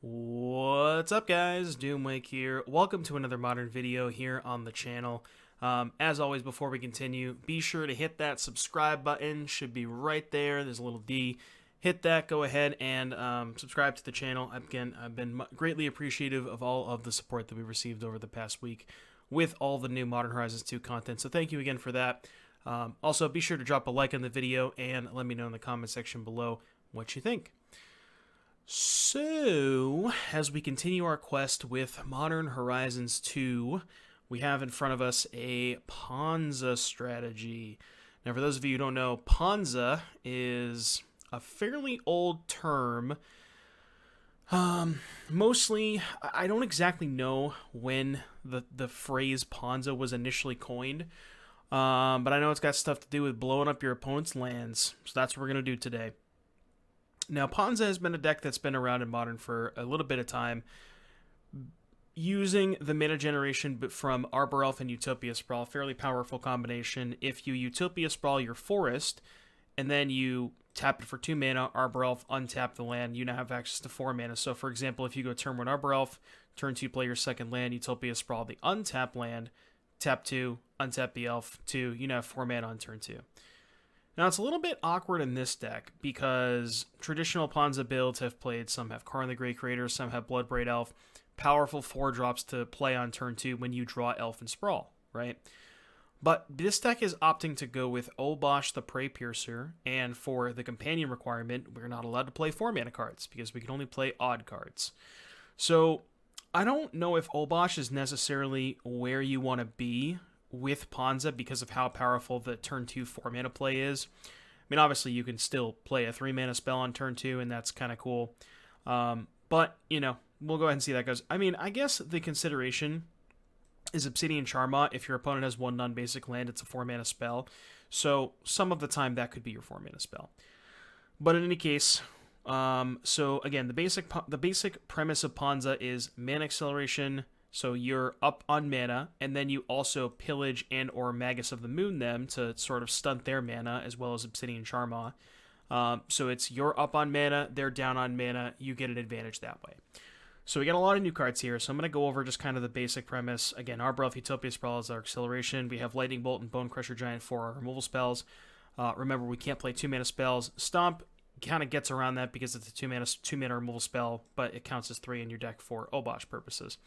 What's up, guys? Doomwake here. Welcome to another modern video here on the channel. As always, before we continue, be sure to hit that subscribe button. Should be right there. There's a little D. Hit that. Go ahead and subscribe to the channel. Again, I've been greatly appreciative of all of the support that we've received over the past week with all the new Modern Horizons 2 content. So thank you again for that. Also, be sure to drop a like on the video and let me know in the comment section below what you think. So, as we continue our quest with Modern Horizons 2, we have in front of us a Ponza strategy. Now, for those of you who don't know, Ponza is a fairly old term. Mostly, I don't exactly know when the phrase Ponza was initially coined, but I know it's got stuff to do with blowing up your opponent's lands, so that's what we're going to do today. Now, Ponza has been a deck that's been around in Modern for a little bit of time, using the mana generation from Arbor Elf and Utopia Sprawl, fairly powerful combination. If you Utopia Sprawl your forest, and then you tap it for 2 mana, Arbor Elf, untap the land, you now have access to 4 mana. So, for example, if you go turn 1 Arbor Elf, turn 2 play your second land, Utopia Sprawl the untap land, tap 2, untap the Elf, 2, you now have 4 mana on turn 2. Now, it's a little bit awkward in this deck because traditional Ponza builds have played, some have Karn the Great Creator, some have Bloodbraid Elf, powerful 4-drops to play on turn 2 when you draw Elf and Sprawl, right? But this deck is opting to go with Obosh the Prey Piercer, and for the companion requirement, we're not allowed to play 4-mana cards because we can only play odd cards. So, I don't know if Obosh is necessarily where you want to be with Ponza because of how powerful the turn 2 4-mana play is. I mean, obviously you can still play a 3-mana spell on turn 2, and that's kind of cool. But, you know, we'll go ahead and see how that goes. I mean, I guess the consideration is Obsidian Charmaw. If your opponent has one non-basic land, it's a 4-mana spell. So some of the time that could be your 4-mana spell. But in any case, so again, the basic premise of Ponza is mana acceleration. So you're up on mana, and then you also pillage and or Magus of the Moon them to sort of stunt their mana, as well as Obsidian Charmaw. So it's you're up on mana, they're down on mana, you get an advantage that way. So we got a lot of new cards here, so I'm going to go over just kind of the basic premise. Again, Arbor Elf, Utopia Sprawl is our acceleration. We have Lightning Bolt and Bone Crusher Giant for our removal spells. Remember, we can't play 2-mana spells. Stomp kind of gets around that because it's a 2-mana removal spell, but it counts as 3 in your deck for Obosh purposes.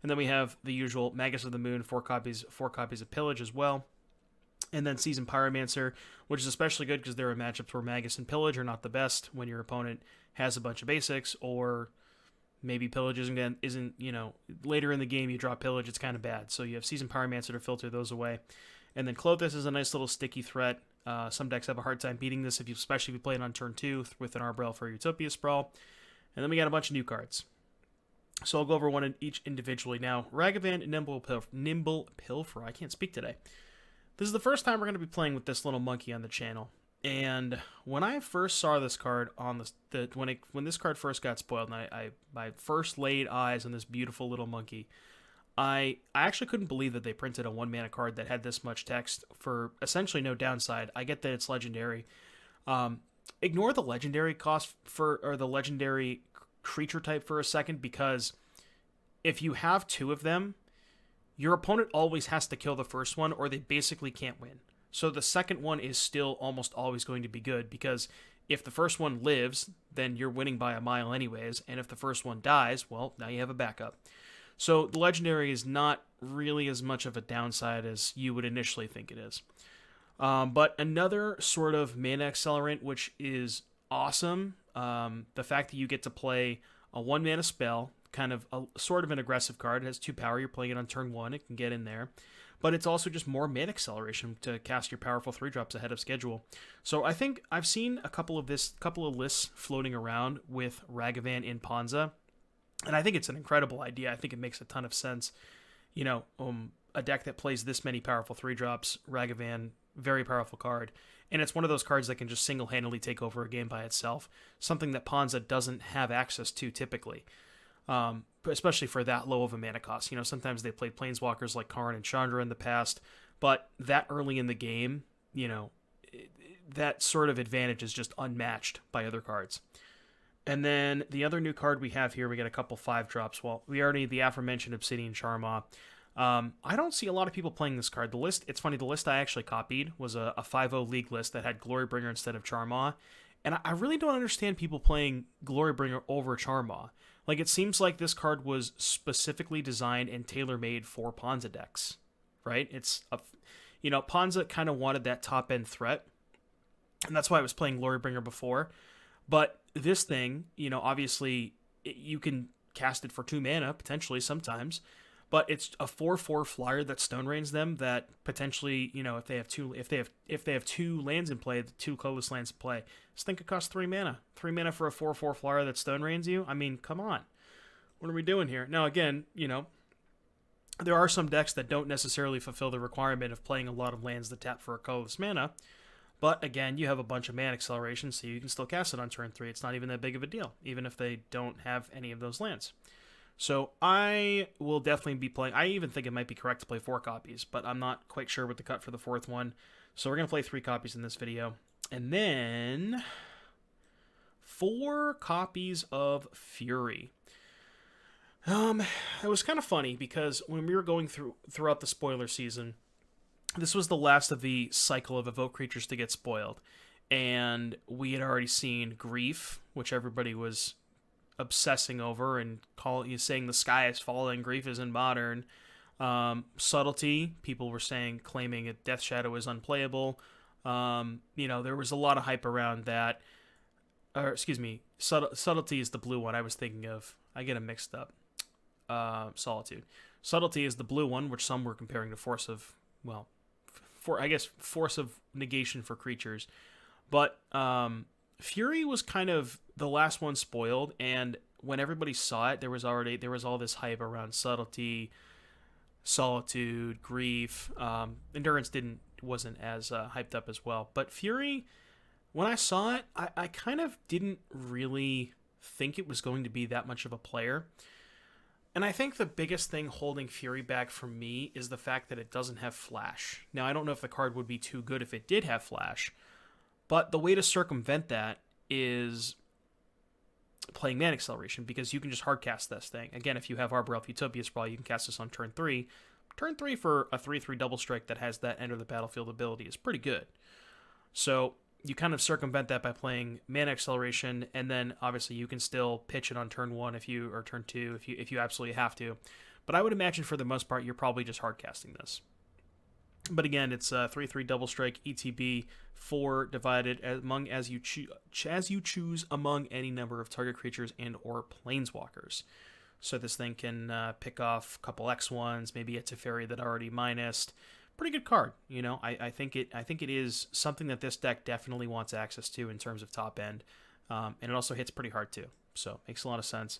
And then we have the usual Magus of the Moon, 4 copies of Pillage as well. And then Seasoned Pyromancer, which is especially good because there are matchups where Magus and Pillage are not the best when your opponent has a bunch of basics, or maybe Pillage isn't you know, later in the game you draw Pillage, it's kind of bad. So you have Seasoned Pyromancer to filter those away. And then Clothis is a nice little sticky threat. Some decks have a hard time beating this, especially if you play it on turn 2 with an Arbor Elf for Utopia Sprawl. And then we got a bunch of new cards. So I'll go over one each individually now. Ragavan and Nimble Pilferer. I can't speak today. This is the first time we're going to be playing with this little monkey on the channel. And when I first saw this card on when this card first got spoiled, and I first laid eyes on this beautiful little monkey, I actually couldn't believe that they printed a 1-mana card that had this much text for essentially no downside. I get that it's legendary. Ignore the legendary cost or the legendary creature type for a second, because if you have 2 of them, your opponent always has to kill the first one or they basically can't win. So the second one is still almost always going to be good, because if the first one lives, then you're winning by a mile anyways, and if the first one dies, well, now you have a backup. So the legendary is not really as much of a downside as you would initially think it is. But another sort of mana accelerant, which is awesome, the fact that you get to play a 1-mana spell, kind of sort of an aggressive card. It has 2 power, you're playing it on turn 1, it can get in there. But it's also just more mana acceleration to cast your powerful 3-drops ahead of schedule. So I think I've seen a couple of lists floating around with Ragavan in Ponza, and I think it's an incredible idea. I think it makes a ton of sense. You know, a deck that plays this many powerful 3-drops, Ragavan, very powerful card. And it's one of those cards that can just single-handedly take over a game by itself, something that Ponza doesn't have access to typically, especially for that low of a mana cost. You know, sometimes they played Planeswalkers like Karn and Chandra in the past, but that early in the game, you know, that sort of advantage is just unmatched by other cards. And then the other new card we have here, we get a couple 5-drops. Well, we already, the aforementioned Obsidian Charmaw. I don't see a lot of people playing this card. The list, it's funny, the list I actually copied was a 5-0 league list that had Glorybringer instead of Charmaw. And I really don't understand people playing Glorybringer over Charmaw. Like, it seems like this card was specifically designed and tailor-made for Ponza decks, right? Ponza kind of wanted that top-end threat, and that's why I was playing Glorybringer before. But this thing, obviously, you can cast it for 2 mana, potentially, sometimes. But it's a 4/4 flyer that Stone Rains them. That potentially, if they have two lands in play, the 2 colorless lands in play, this thing could cost 3 mana. 3 mana for a 4/4 flyer that Stone Rains you. I mean, come on, what are we doing here? Now, again, there are some decks that don't necessarily fulfill the requirement of playing a lot of lands that tap for a colorless mana. But again, you have a bunch of mana acceleration, so you can still cast it on turn 3. It's not even that big of a deal, even if they don't have any of those lands. So I will definitely be playing. I even think it might be correct to play 4 copies, but I'm not quite sure what the cut for the 4th one. So we're going to play 3 copies in this video. And then 4 copies of Fury. It was kind of funny because when we were going throughout the spoiler season, this was the last of the cycle of evoke creatures to get spoiled. And we had already seen Grief, which everybody was obsessing over and saying the sky is falling, Grief isn't modern. Subtlety, people were claiming that Death Shadow is unplayable. There was a lot of hype around that. Or, excuse me, Subtlety is the blue one I was thinking of. I get them mixed up. Solitude. Subtlety is the blue one, which some were comparing to Force of Negation for creatures. But Fury was kind of the last one spoiled, and when everybody saw it, there was all this hype around Subtlety, Solitude, Grief. Endurance wasn't as hyped up as well. But Fury, when I saw it, I kind of didn't really think it was going to be that much of a player. And I think the biggest thing holding Fury back for me is the fact that it doesn't have Flash. Now, I don't know if the card would be too good if it did have Flash, but the way to circumvent that is playing Mana Acceleration, because you can just hardcast this thing. Again, if you have Arbor Elf Utopia Sprawl, you can cast this on turn 3. Turn 3 for a 3/3 double strike that has that enter the battlefield ability is pretty good. So you kind of circumvent that by playing Mana Acceleration, and then obviously you can still pitch it on turn 1 or turn 2 if you absolutely have to. But I would imagine for the most part you're probably just hardcasting this. But again, it's a 3/3 double strike ETB, 4 divided among as you choose among any number of target creatures and or planeswalkers. So this thing can pick off a couple X1s, maybe a Teferi that already minused. Pretty good card, I think it is something that this deck definitely wants access to in terms of top end, and it also hits pretty hard too. So makes a lot of sense.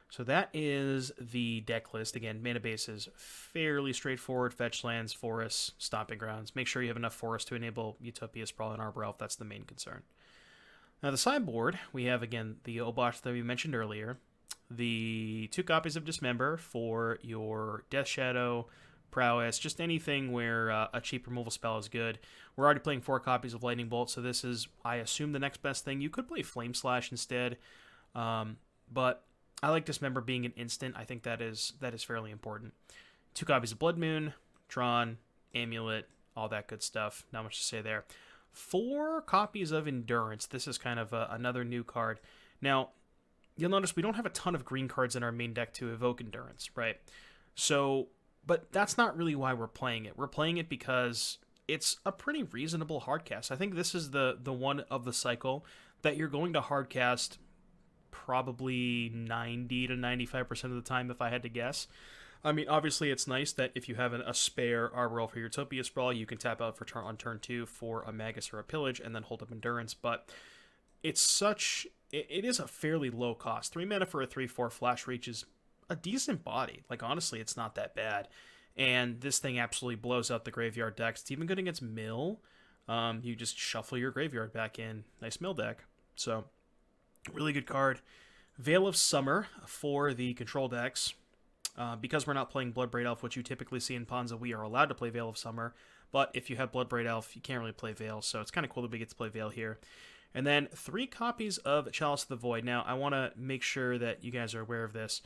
So that is the deck list. Again, mana base is fairly straightforward. Fetch lands, forests, stomping grounds. Make sure you have enough forests to enable Utopia Sprawl and Arbor Elf. That's the main concern. Now the sideboard, we have again the Obosh that we mentioned earlier. The 2 copies of Dismember for your Death Shadow, Prowess, just anything where a cheap removal spell is good. We're already playing 4 copies of Lightning Bolt, so this is, I assume, the next best thing. You could play Flame Slash instead, but I like Dismember being an instant. I think that is fairly important. 2 copies of Blood Moon, Tron, Amulet, all that good stuff. Not much to say there. 4 copies of Endurance. This is kind of another new card. Now, you'll notice we don't have a ton of green cards in our main deck to evoke Endurance, right? So, but that's not really why we're playing it. We're playing it because it's a pretty reasonable hardcast. I think this is the one of the cycle that you're going to hardcast probably 90 to 95% of the time, if I had to guess. I mean, obviously, it's nice that if you have a spare Arbor Elf for your Utopia Sprawl, you can tap out on turn 2 for a Magus or a Pillage, and then hold up Endurance. But it is a fairly low cost. 3 mana for a 3/4 Flash Reach is a decent body. Like, honestly, it's not that bad. And this thing absolutely blows out the graveyard decks. It's even good against Mill. You just shuffle your graveyard back in. Nice Mill deck. So, really good card. Veil of Summer for the control decks. Because we're not playing Bloodbraid Elf, which you typically see in Ponza, we are allowed to play Veil of Summer. But if you have Bloodbraid Elf, you can't really play Veil, so it's kind of cool that we get to play Veil here. And then 3 copies of Chalice of the Void. Now, I want to make sure that you guys are aware of this.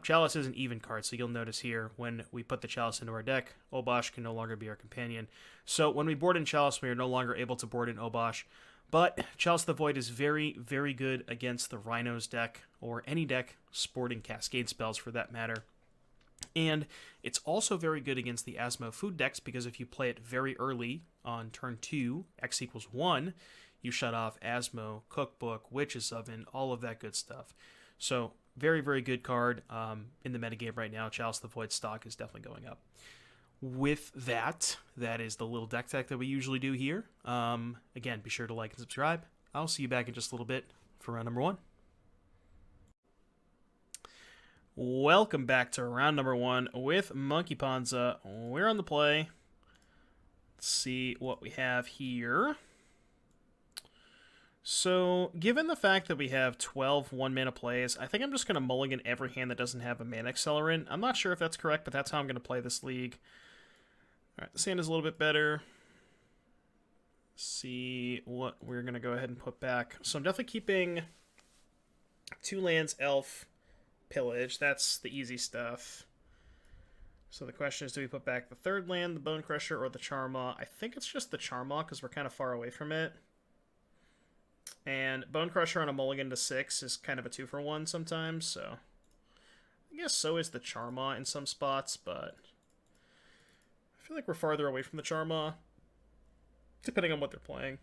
Chalice is an even card, so you'll notice here when we put the Chalice into our deck, Obosh can no longer be our companion. So when we board in Chalice, we are no longer able to board in Obosh. But Chalice of the Void is very, very good against the Rhinos deck, or any deck sporting Cascade spells for that matter. And it's also very good against the Asmo food decks, because if you play it very early on turn 2, X equals 1, you shut off Asmo, Cookbook, Witch's Oven, all of that good stuff. So, very, very good card in the metagame right now. Chalice of the Void stock is definitely going up. With that, that is the little deck tech that we usually do here. Again, be sure to like and subscribe. I'll see you back in just a little bit for round number 1. Welcome back to round number 1 with Monkey Ponza. We're on the play. Let's see what we have here. So, given the fact that we have 12 1-mana plays, I think I'm just going to mulligan every hand that doesn't have a mana accelerant. I'm not sure if that's correct, but that's how I'm going to play this league. Alright, this hand is a little bit better. Let's see what we're going to go ahead and put back. So I'm definitely keeping 2 lands, Elf, Pillage. That's the easy stuff. So the question is, do we put back the 3rd land, the Bone Crusher, or the Charmaw? I think it's just the Charmaw, because we're kind of far away from it. And Bone Crusher on a mulligan to 6 is kind of a 2-for-1 sometimes, so I guess so is the Charmaw in some spots, but I feel like we're farther away from the Charmaw, depending on what they're playing.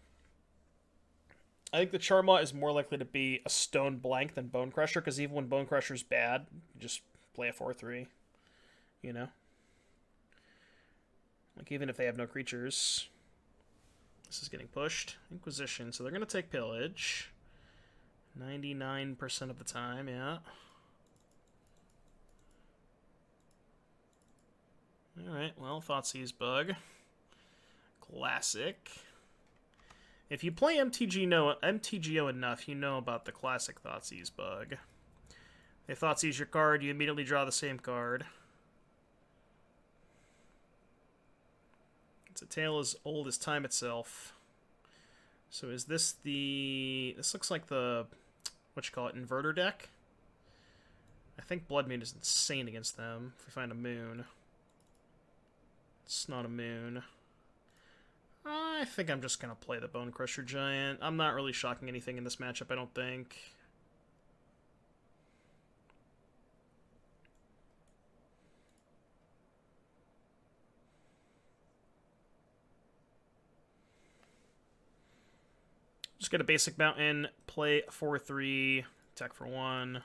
I think the Charmaw is more likely to be a stone blank than Bone Crusher, because even when Bone Crusher's bad, you just play a 4-3, you know? Like, even if they have no creatures. This is getting pushed. Inquisition, so they're going to take Pillage. 99% of the time, yeah. Alright, well, Thoughtseize Bug. Classic. If you play MTGO enough, you know about the classic Thoughtseize Bug. They Thoughtseize your card, you immediately draw the same card. It's a tale as old as time itself. So is this the... This looks like the... Inverter deck? I think Blood Moon is insane against them, if we find a moon. It's not a moon. I think I'm just going to play the Bone Crusher Giant. I'm not really shocking anything in this matchup, I don't think. Just get a basic mountain, play 4-3, attack for 1.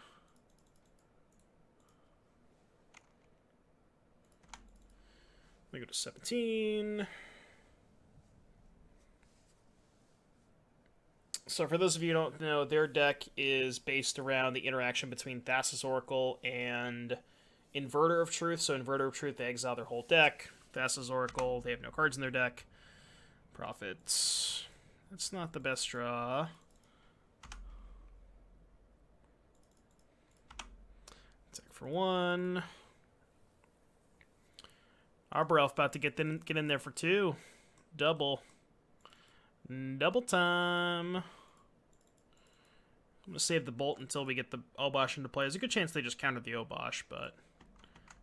We go to 17. So for those of you who don't know, their deck is based around the interaction between Thassa's Oracle and Inverter of Truth. So Inverter of Truth, they exile their whole deck. Thassa's Oracle, they have no cards in their deck. Profits. That's not the best draw. Attack for 1. Arbor Elf about to get in there for 2. Double. Double time. I'm going to save the Bolt until we get the Obosh into play. There's a good chance they just counter the Obosh, but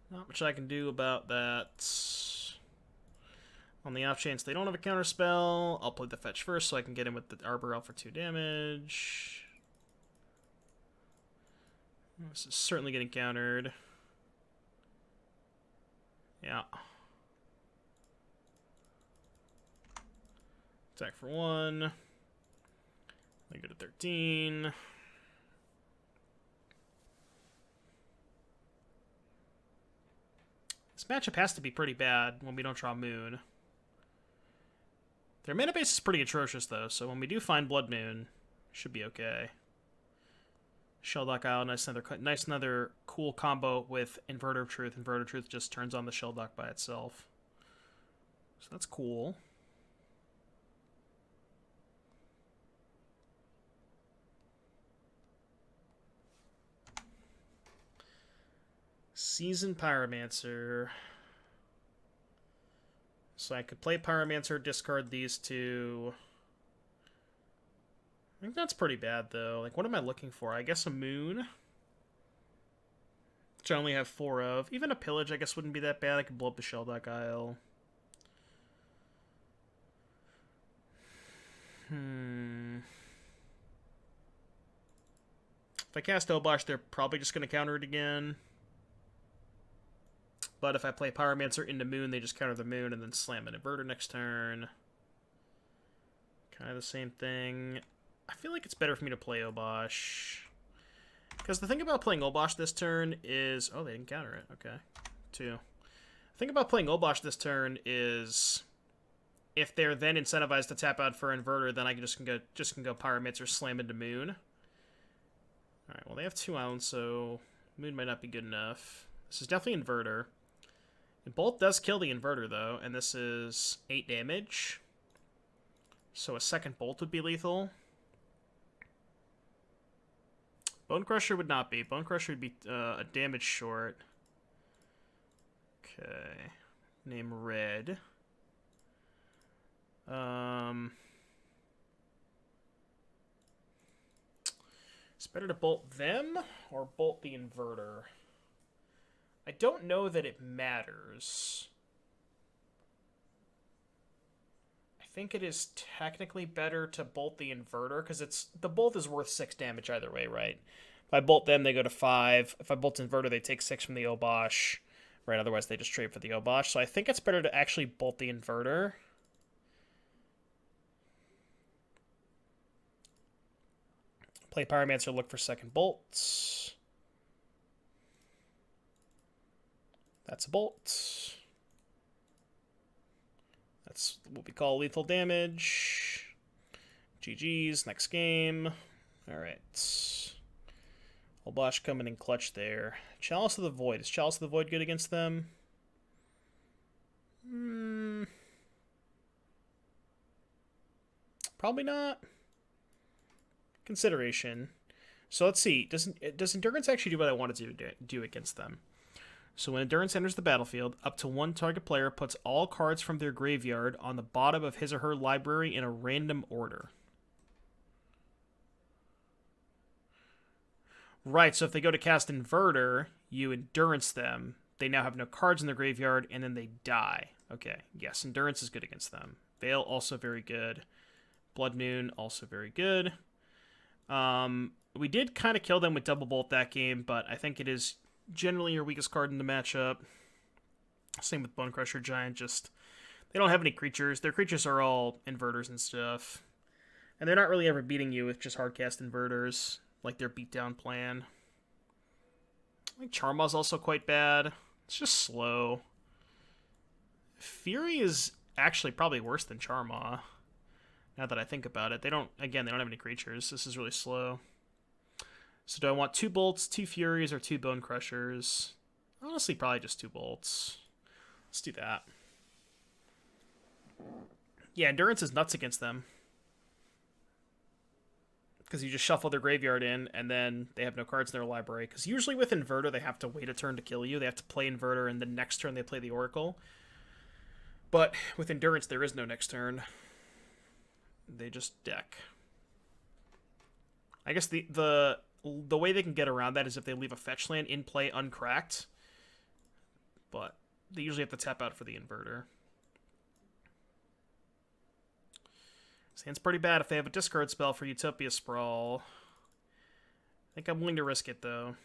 not much I can do about that. On the off chance they don't have a counter spell, I'll play the fetch first so I can get in with the Arbor Elf for 2 damage. This is certainly getting countered. Yeah. Attack for 1. I go to 13. This matchup has to be pretty bad when we don't draw Moon. Their mana base is pretty atrocious, though, so when we do find Blood Moon, should be okay. Shelldock Isle, nice another cool combo with Inverter of Truth. Inverter of Truth just turns on the Shelldock by itself. So that's cool. Seasoned Pyromancer. So I could play Pyromancer, discard these 2. I think that's pretty bad, though. Like, what am I looking for? I guess a moon, which I only have 4 of. Even a pillage, I guess, wouldn't be that bad. I could blow up the Shellback Isle. If I cast Obosh, they're probably just going to counter it again. But if I play Pyromancer into Moon, they just counter the Moon and then slam an Inverter next turn. Kind of the same thing. I feel like it's better for me to play Obosh. Because the thing about playing Obosh this turn is... Oh, they didn't counter it. Okay. 2. The thing about playing Obosh this turn is... If they're then incentivized to tap out for Inverter, then I can just go Pyromancer, slam into Moon. Alright, well they have 2 islands, so Moon might not be good enough. This is definitely Inverter. And Bolt does kill the Inverter, though, and this is 8 damage. So a second Bolt would be lethal. Bone Crusher would not be. Bone Crusher would be a damage short. Okay. Name Red. It's better to bolt them or bolt the Inverter. I don't know that it matters. I think it is technically better to bolt the Inverter, because the bolt is worth 6 damage either way, right? If I bolt them, they go to 5. If I bolt Inverter, they take 6 from the Obosh. Right, otherwise they just trade for the Obosh. So I think it's better to actually bolt the Inverter. Play Pyromancer, look for second bolts. That's a bolt. That's what we call lethal damage. GG's, next game. Alright. Obosh coming in clutch there. Chalice of the Void. Is Chalice of the Void good against them? Probably not. Consideration. So let's see. Does Endurance actually do what I want it to do against them? So when Endurance enters the battlefield, up to 1 target player puts all cards from their graveyard on the bottom of his or her library in a random order. Right, so if they go to cast Inverter, you Endurance them. They now have no cards in their graveyard, and then they die. Okay, yes, Endurance is good against them. Veil, also very good. Blood Moon, also very good. We did kind of kill them with Double Bolt that game, but I think it is generally your weakest card in the matchup. Same with Bone Crusher Giant, just... They don't have any creatures. Their creatures are all Inverters and stuff. And they're not really ever beating you with just hardcast Inverters, like their beatdown plan. I think Charmaw's also quite bad. It's just slow. Fury is actually probably worse than Charmaw. Now that I think about it. They don't have any creatures. This is really slow. So do I want 2 bolts, 2 Furies, or 2 Bone Crushers? Honestly, probably just 2 bolts. Let's do that. Yeah, Endurance is nuts against them. Because you just shuffle their graveyard in, and then they have no cards in their library. Because usually with Inverter, they have to wait a turn to kill you. They have to play Inverter, and the next turn they play the Oracle. But with Endurance, there is no next turn. They just deck. I guess the way they can get around that is if they leave a fetch land in play uncracked. But they usually have to tap out for the Inverter. This hand's pretty bad if they have a discard spell for Utopia Sprawl. I think I'm willing to risk it, though.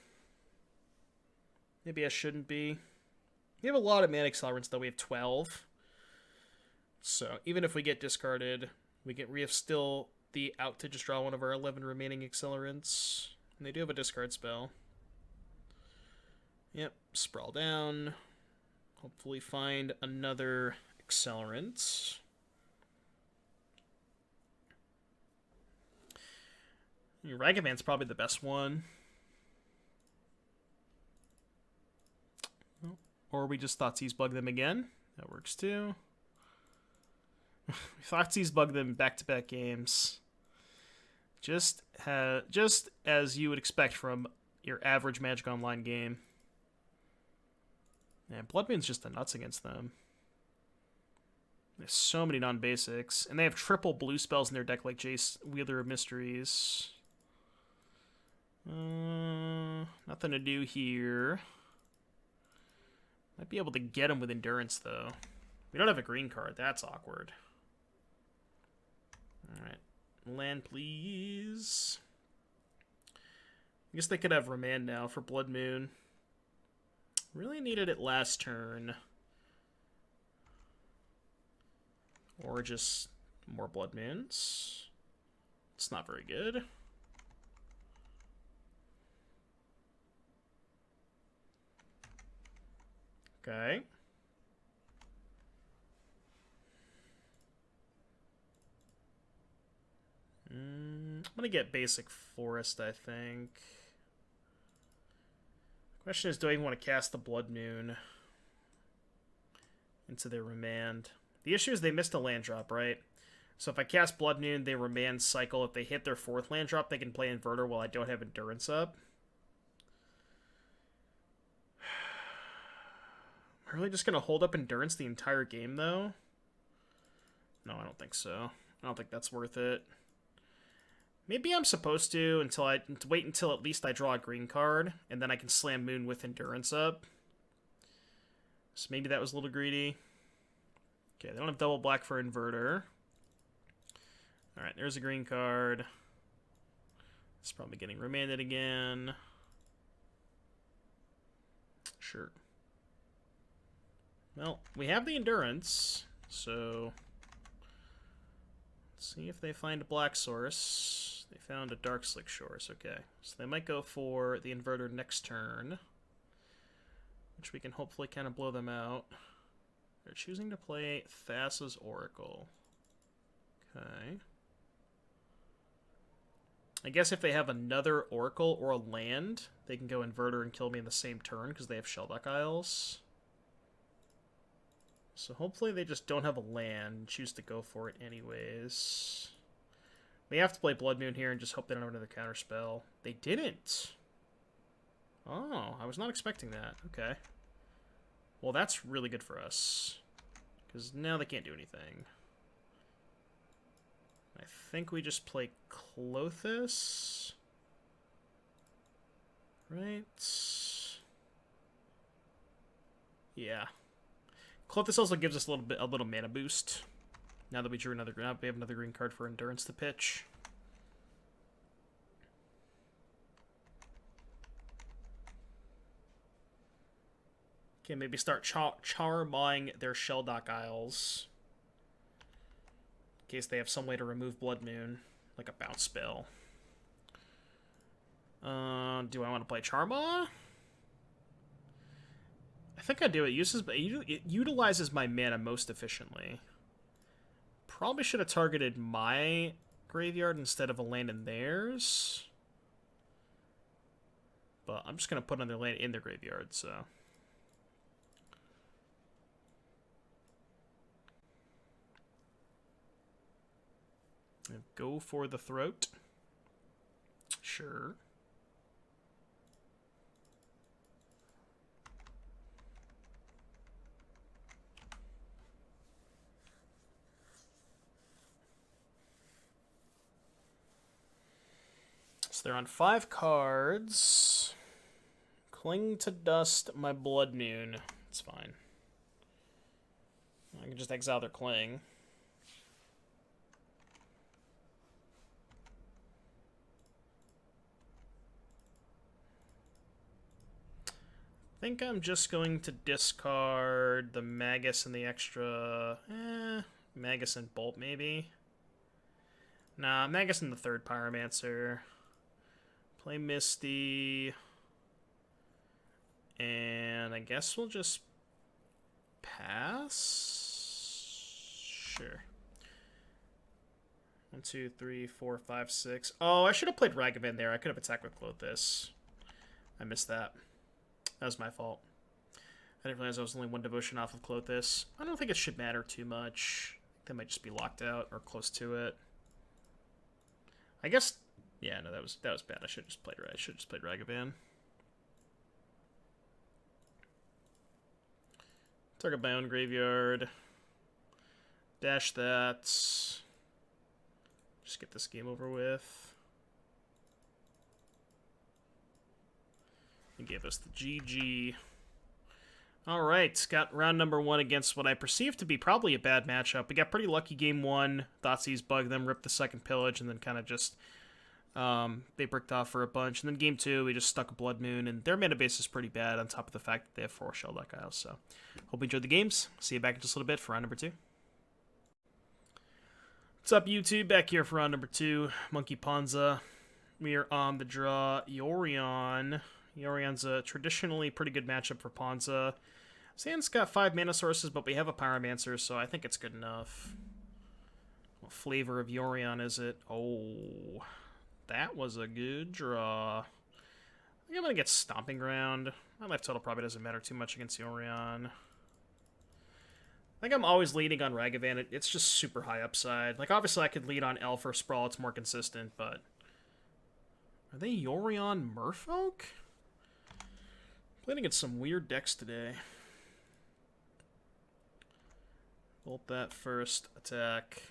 Maybe I shouldn't be. We have a lot of mana accelerants, though. We have 12. So even if we get discarded... We have still the out to just draw one of our 11 remaining accelerants. And they do have a discard spell. Yep, sprawl down. Hopefully find another accelerant. Ragavan's probably the best one. Or we just Thoughtseize bug them again. That works too. Thoughtseize bug them back-to-back games. Just as you would expect from your average Magic Online game. And Blood Moon's just the nuts against them. There's so many non-basics. And they have triple blue spells in their deck like Jace, Wielder of Mysteries. Nothing to do here. Might be able to get him with Endurance, though. We don't have a green card. That's awkward. Alright. Land, please. I guess they could have Remand now for Blood Moon. Really needed it last turn. Or just more Blood Moons. It's not very good. Okay. I'm gonna get basic Forest, I think. Question is, do I even want to cast the Blood Moon into their Remand? The issue is they missed a land drop, right? So if I cast Blood Moon, they Remand cycle. If they hit their 4th land drop, they can play Inverter while I don't have Endurance up. Am I really just going to hold up Endurance the entire game, though? No, I don't think so. I don't think that's worth it. Maybe I'm supposed to wait until at least I draw a green card, and then I can slam Moon with Endurance up. So maybe that was a little greedy. Okay, they don't have double black for Inverter. Alright, there's a green card. It's probably getting remanded again. Sure. Well, we have the Endurance, so let's see if they find a black source. They found a Dark Slick Shores, okay. So they might go for the Inverter next turn, which we can hopefully kind of blow them out. They're choosing to play Thassa's Oracle. Okay. I guess if they have another Oracle or a land, they can go Inverter and kill me in the same turn because they have Shellduck Isles. So hopefully they just don't have a land and choose to go for it anyways. We have to play Blood Moon here and just hope they don't have another counterspell. They didn't. Oh, I was not expecting that. Okay. Well, that's really good for us. Because now they can't do anything. I think we just play Klothys. Right? Yeah. Klothys also gives us a little mana boost. Now that we drew another, now we have another green card for Endurance to pitch. Okay, maybe start charming their Shellduck Isles. In case they have some way to remove Blood Moon, like a bounce spell. Do I want to play Charmaw? I think I do. It utilizes my mana most efficiently. Probably should have targeted my graveyard instead of a land in theirs. But I'm just going to put another land in their graveyard, so. Go for the throat. Sure. So they're on 5 cards. Cling to Dust, my Blood Moon. It's fine. I can just exile their Cling. I think I'm just going to discard the Magus and the extra... Magus and Bolt, maybe? Nah, Magus and the 3rd Pyromancer. Play Misty. And I guess we'll just pass? Sure. 1, 2, 3, 4, 5, 6. Oh, I should have played Ragavan there. I could have attacked with Klothys. I missed that. That was my fault. I didn't realize I was only 1 devotion off of Klothys. I don't think it should matter too much. They might just be locked out or close to it. I guess, yeah, no, that was bad. I should have just played Ragavan. Target my own graveyard. Dash that. Just get this game over with. He gave us the GG. Alright, got round number 1 against what I perceive to be probably a bad matchup. We got pretty lucky game 1. Thoughtseize bugged them, ripped the second pillage, and then kind of just... they bricked off for a bunch. And then game 2, we just stuck a Blood Moon, and their mana base is pretty bad on top of the fact that they have 4 Shell Duck So, hope you enjoyed the games. See you back in just a little bit for round number 2. What's up, YouTube? Back here for round number 2. Monkey Ponza. We are on the draw Yorion. Yorion's a traditionally pretty good matchup for Ponza. Sand's got 5 mana sources, but we have a Pyromancer, so I think it's good enough. What flavor of Yorion is it? Oh, that was a good draw. I think I'm going to get Stomping Ground. My life total probably doesn't matter too much against Yorion. I think I'm always leading on Ragavan. It's just super high upside. Like, obviously I could lead on Elf or Sprawl. It's more consistent, but... Are they Yorion Merfolk? Playing against some weird decks today. Bolt that first attack.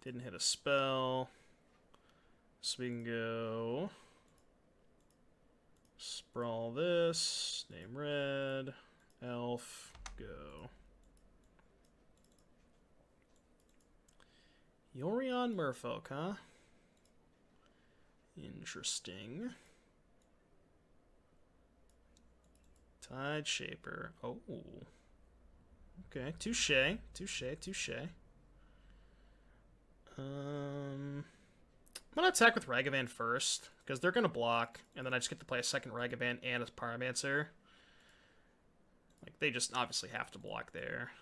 Didn't hit a spell. So we can go... Sprawl this. Name red. Elf. Go. Yorion Merfolk, huh? Interesting. Tide Shaper. Oh. Okay, touche. Touche, touche. I'm gonna attack with Ragavan first, because they're gonna block, and then I just get to play a second Ragavan and a Pyromancer. Like, they just obviously have to block there.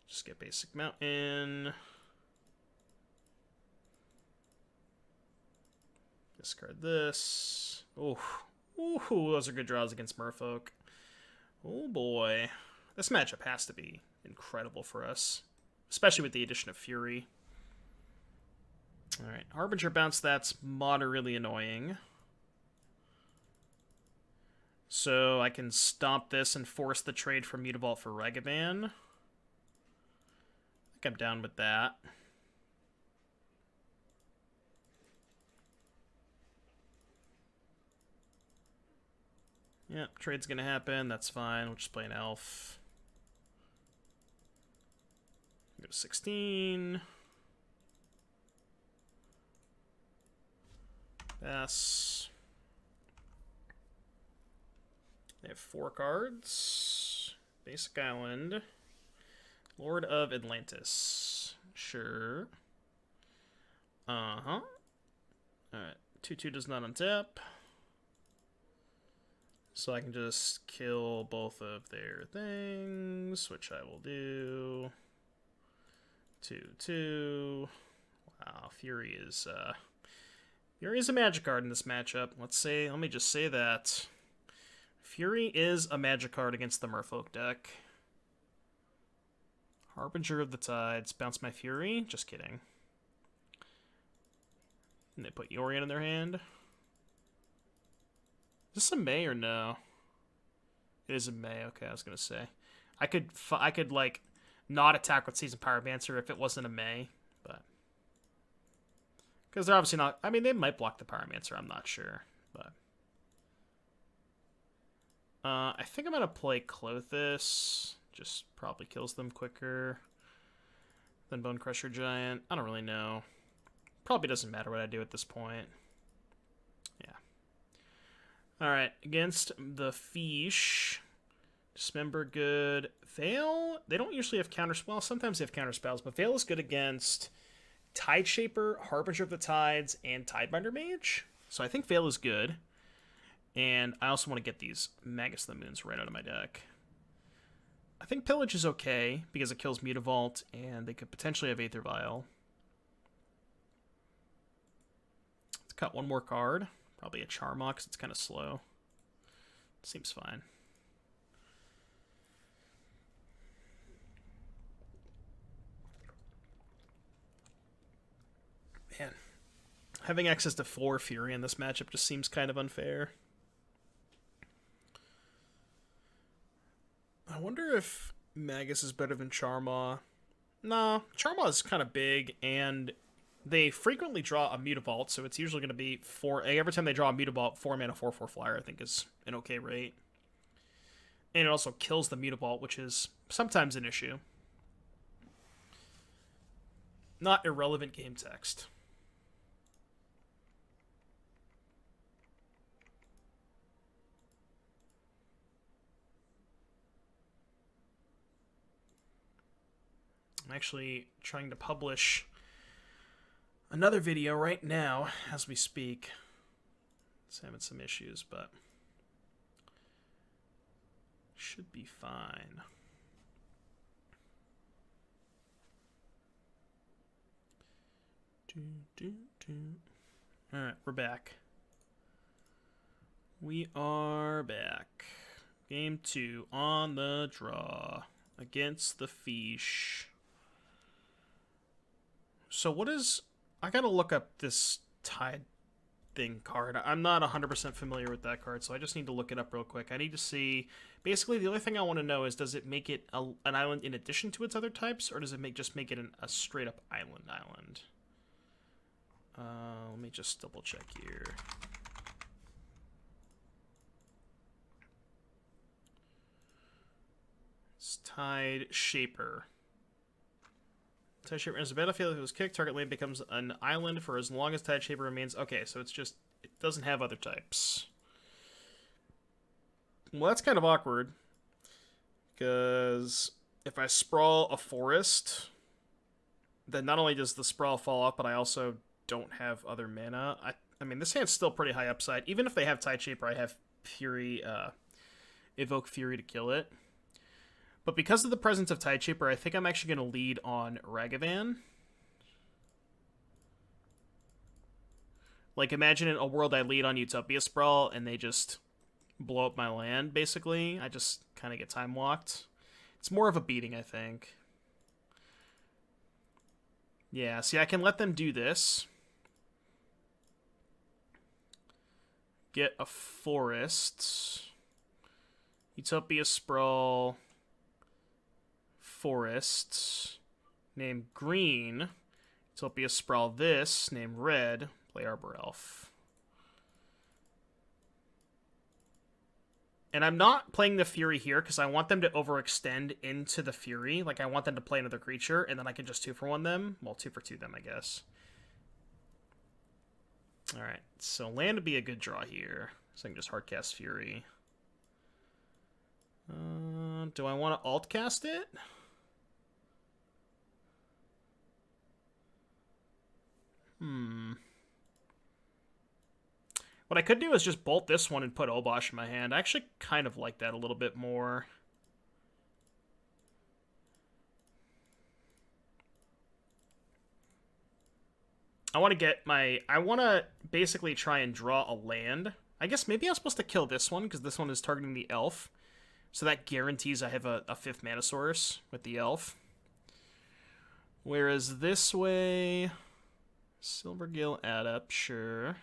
Just get basic Mountain. Discard this. Ooh. Ooh, those are good draws against Merfolk. Oh boy. This matchup has to be incredible for us. Especially with the addition of Fury. Alright, Harbinger bounce, that's moderately annoying. So I can stomp this and force the trade from Mutavault for Ragavan. I think I'm down with that. Yep, trade's gonna happen, that's fine. We'll just play an elf. Go to 16. Pass. They have 4 cards. Basic Island. Lord of Atlantis. Sure. Uh-huh. Alright, 2/2 does not untap. So I can just kill both of their things, which I will do. 2/2. Wow, Fury is a magic card in this matchup. Let me just say that. Fury is a magic card against the Merfolk deck. Harbinger of the Tides. Bounce my Fury? Just kidding. And they put Yorion in their hand. Is this a May or no? It is a May. Okay, I was gonna say. I could like not attack with Seasoned Pyromancer if it wasn't a May, but because they're obviously not. I mean, they might block the Pyromancer. I'm not sure, but I think I'm gonna play Clothis. Just probably kills them quicker than Bone Crusher Giant. I don't really know. Probably doesn't matter what I do at this point. Yeah. Alright, against the Fish. Dismember good. Veil, they don't usually have counters. Well, sometimes they have counter spells, but Veil is good against Tide Shaper, Harbinger of the Tides, and Tidebinder Mage. So I think Veil is good. And I also want to get these Magus of the Moons right out of my deck. I think Pillage is okay, because it kills Mutavault, and they could potentially have Aether Vial. Let's cut one more card. Probably a Charmok, because it's kind of slow. Seems fine. Man, having access to 4 Fury in this matchup just seems kind of unfair. I wonder if Magus is better than Charmaw. Nah, Charmaw is kind of big, and they frequently draw a Mutavault, so it's usually going to be 4... Every time they draw a Mutavault, 4 mana, 4/4 flyer, I think is an okay rate. And it also kills the Mutavault, which is sometimes an issue. Not irrelevant game text. I'm actually trying to publish another video right now as we speak. It's having some issues, but should be fine. Alright, we're back. We are back. Game 2 on the draw against the Fish. So what is... I gotta look up this Tide thing card. I'm not 100% familiar with that card, so I just need to look it up real quick. I need to see... Basically, the only thing I want to know is, does it make it an island in addition to its other types, or does it just make it a straight-up island? Let me just double-check here. It's Tide Shaper. Tide Shaper enters the battlefield. If it was kicked, target land becomes an island for as long as Tide Shaper remains. Okay, so it's just... It doesn't have other types. Well, that's kind of awkward. Because if I sprawl a forest, then not only does the sprawl fall off, but I also don't have other mana. I mean, this hand's still pretty high upside. Even if they have Tide Shaper, I have Fury, Evoke Fury to kill it. But because of the presence of Tide Shaper, I think I'm actually going to lead on Ragavan. Like, imagine in a world I lead on Utopia Sprawl, and they just blow up my land, basically. I just kind of get time-walked. It's more of a beating, I think. Yeah, see, I can let them do this. Get a forest. Utopia Sprawl... Forest, named Green. Utopia Sprawl this, named Red. Play Arbor Elf. And I'm not playing the Fury here because I want them to overextend into the Fury. Like, I want them to play another creature, and then I can just 2-for-1 them. Well, 2-for-2 them, I guess. Alright, so land would be a good draw here. So I can just hardcast Fury. Do I want to alt-cast it? What I could do is just bolt this one and put Obosh in my hand. I actually kind of like that a little bit more. I want to basically try and draw a land. I guess maybe I'm supposed to kill this one because this one is targeting the elf. So that guarantees I have a 5th mana source with the elf. Whereas this way... Silvergill Adept, sure.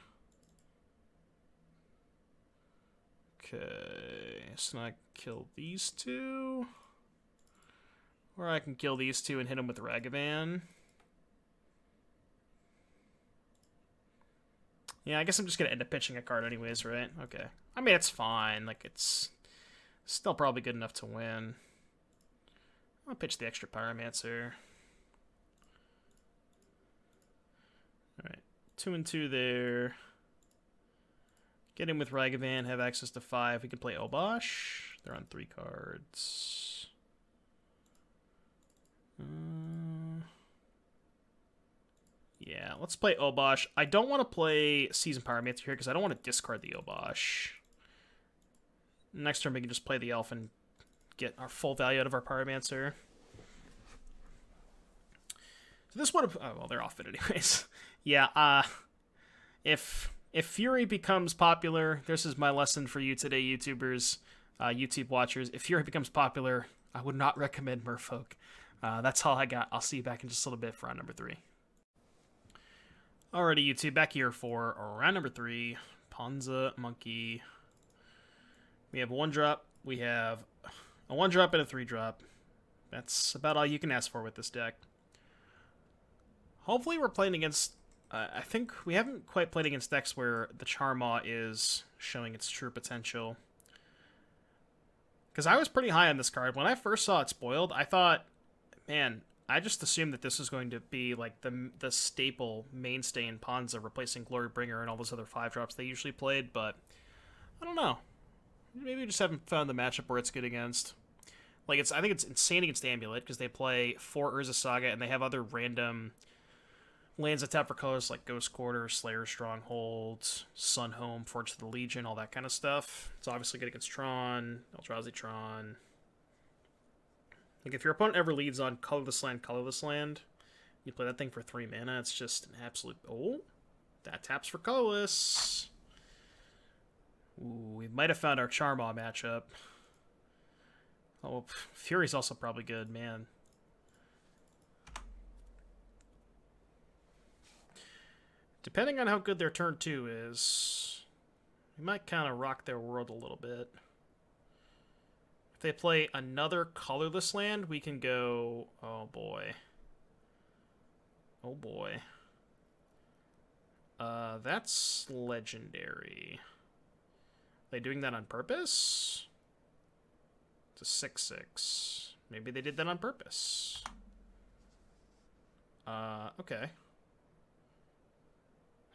Okay, so I kill these two. Or I can kill these two and hit them with Ragavan. Yeah, I guess I'm just going to end up pitching a card anyways, right? Okay. I mean, it's fine. Like, it's still probably good enough to win. I'll pitch the extra Pyromancer. Alright, 2 and 2 there. Get in with Ragavan, have access to 5. We can play Obosh. They're on 3 cards. Yeah, let's play Obosh. I don't want to play Season Pyromancer here because I don't want to discard the Obosh. Next turn we can just play the Elf and get our full value out of our Pyromancer. So this would have... Oh, well, they're off it anyways. Yeah, if Fury becomes popular, this is my lesson for you today, YouTubers, YouTube watchers. If Fury becomes popular, I would not recommend Merfolk. That's all I got. I'll see you back in just a little bit for round number 3. Alrighty, YouTube, back here for round number 3. Ponza Monkey. We have a 1-drop. We have a 1-drop and a 3-drop. That's about all you can ask for with this deck. Hopefully we're playing against... I think we haven't quite played against decks where the Charmaw is showing its true potential. Because I was pretty high on this card. When I first saw it spoiled, I thought, man, I just assumed that this was going to be like the staple mainstay in Ponza, replacing Glorybringer and all those other 5-drops they usually played, but I don't know. Maybe we just haven't found the matchup where it's good against. Like, I think it's insane against Amulet, because they play 4 Urza Saga, and they have other random lands that tap for colors like Ghost Quarter, Slayer Stronghold, Sun Home, Forge of the Legion, all that kind of stuff. It's obviously good against Tron, Eldrazi Tron. Like, if your opponent ever leads on colorless land, you play that thing for 3 mana, it's just an absolute... Oh, that taps for colorless. Ooh, we might have found our Charmaw matchup. Oh, Fury's also probably good, man. Depending on how good their turn 2 is, we might kind of rock their world a little bit. If they play another colorless land, we can go... Oh, boy. Oh, boy. That's legendary. Are they doing that on purpose? It's a 6/6. Maybe they did that on purpose. Okay.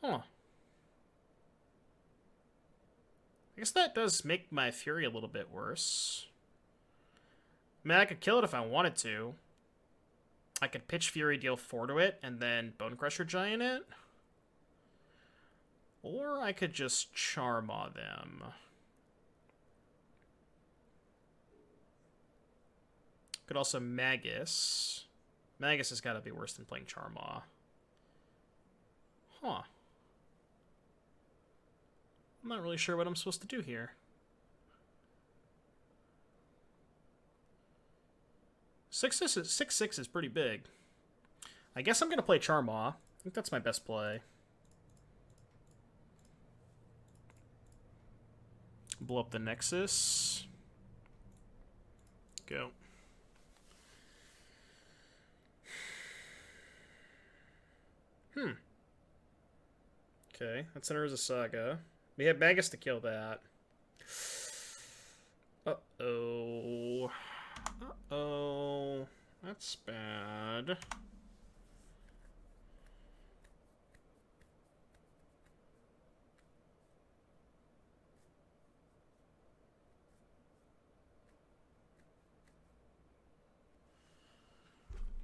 Huh. I guess that does make my Fury a little bit worse. I mean, I could kill it if I wanted to. I could pitch Fury, deal 4 to it, and then Bone Crusher Giant it. Or I could just Charmaw them. Could also Magus. Magus has got to be worse than playing Charmaw. Huh. I'm not really sure what I'm supposed to do here. 6/6 is pretty big. I guess I'm going to play Charmaw. I think that's my best play. Blow up the Nexus. Go. Okay, that's an Urza Saga. We have Magus to kill that. Uh-oh. Uh-oh. That's bad.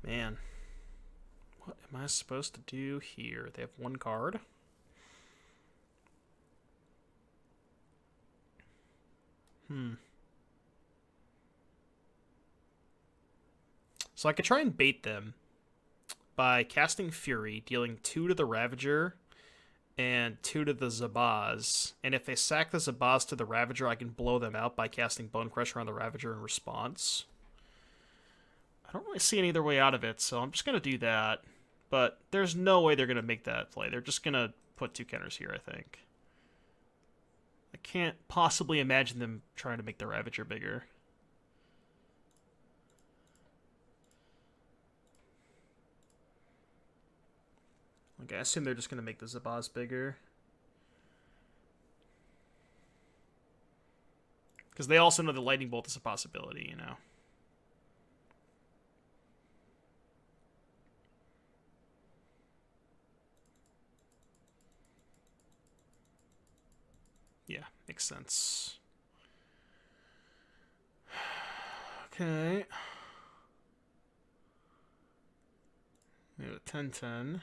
Man. What am I supposed to do here? They have 1 card. So I could try and bait them by casting Fury, dealing 2 to the Ravager and 2 to the Zabaz. And if they sack the Zabaz to the Ravager, I can blow them out by casting Bone Crusher on the Ravager in response. I don't really see any other way out of it, so I'm just going to do that. But there's no way they're going to make that play. They're just going to put 2 counters here, I think. I can't possibly imagine them trying to make the Ravager bigger. Like, I assume they're just going to make the Zabaz bigger. Because they also know the Lightning Bolt is a possibility, you know. Yeah, makes sense. Okay. We have a 10/10.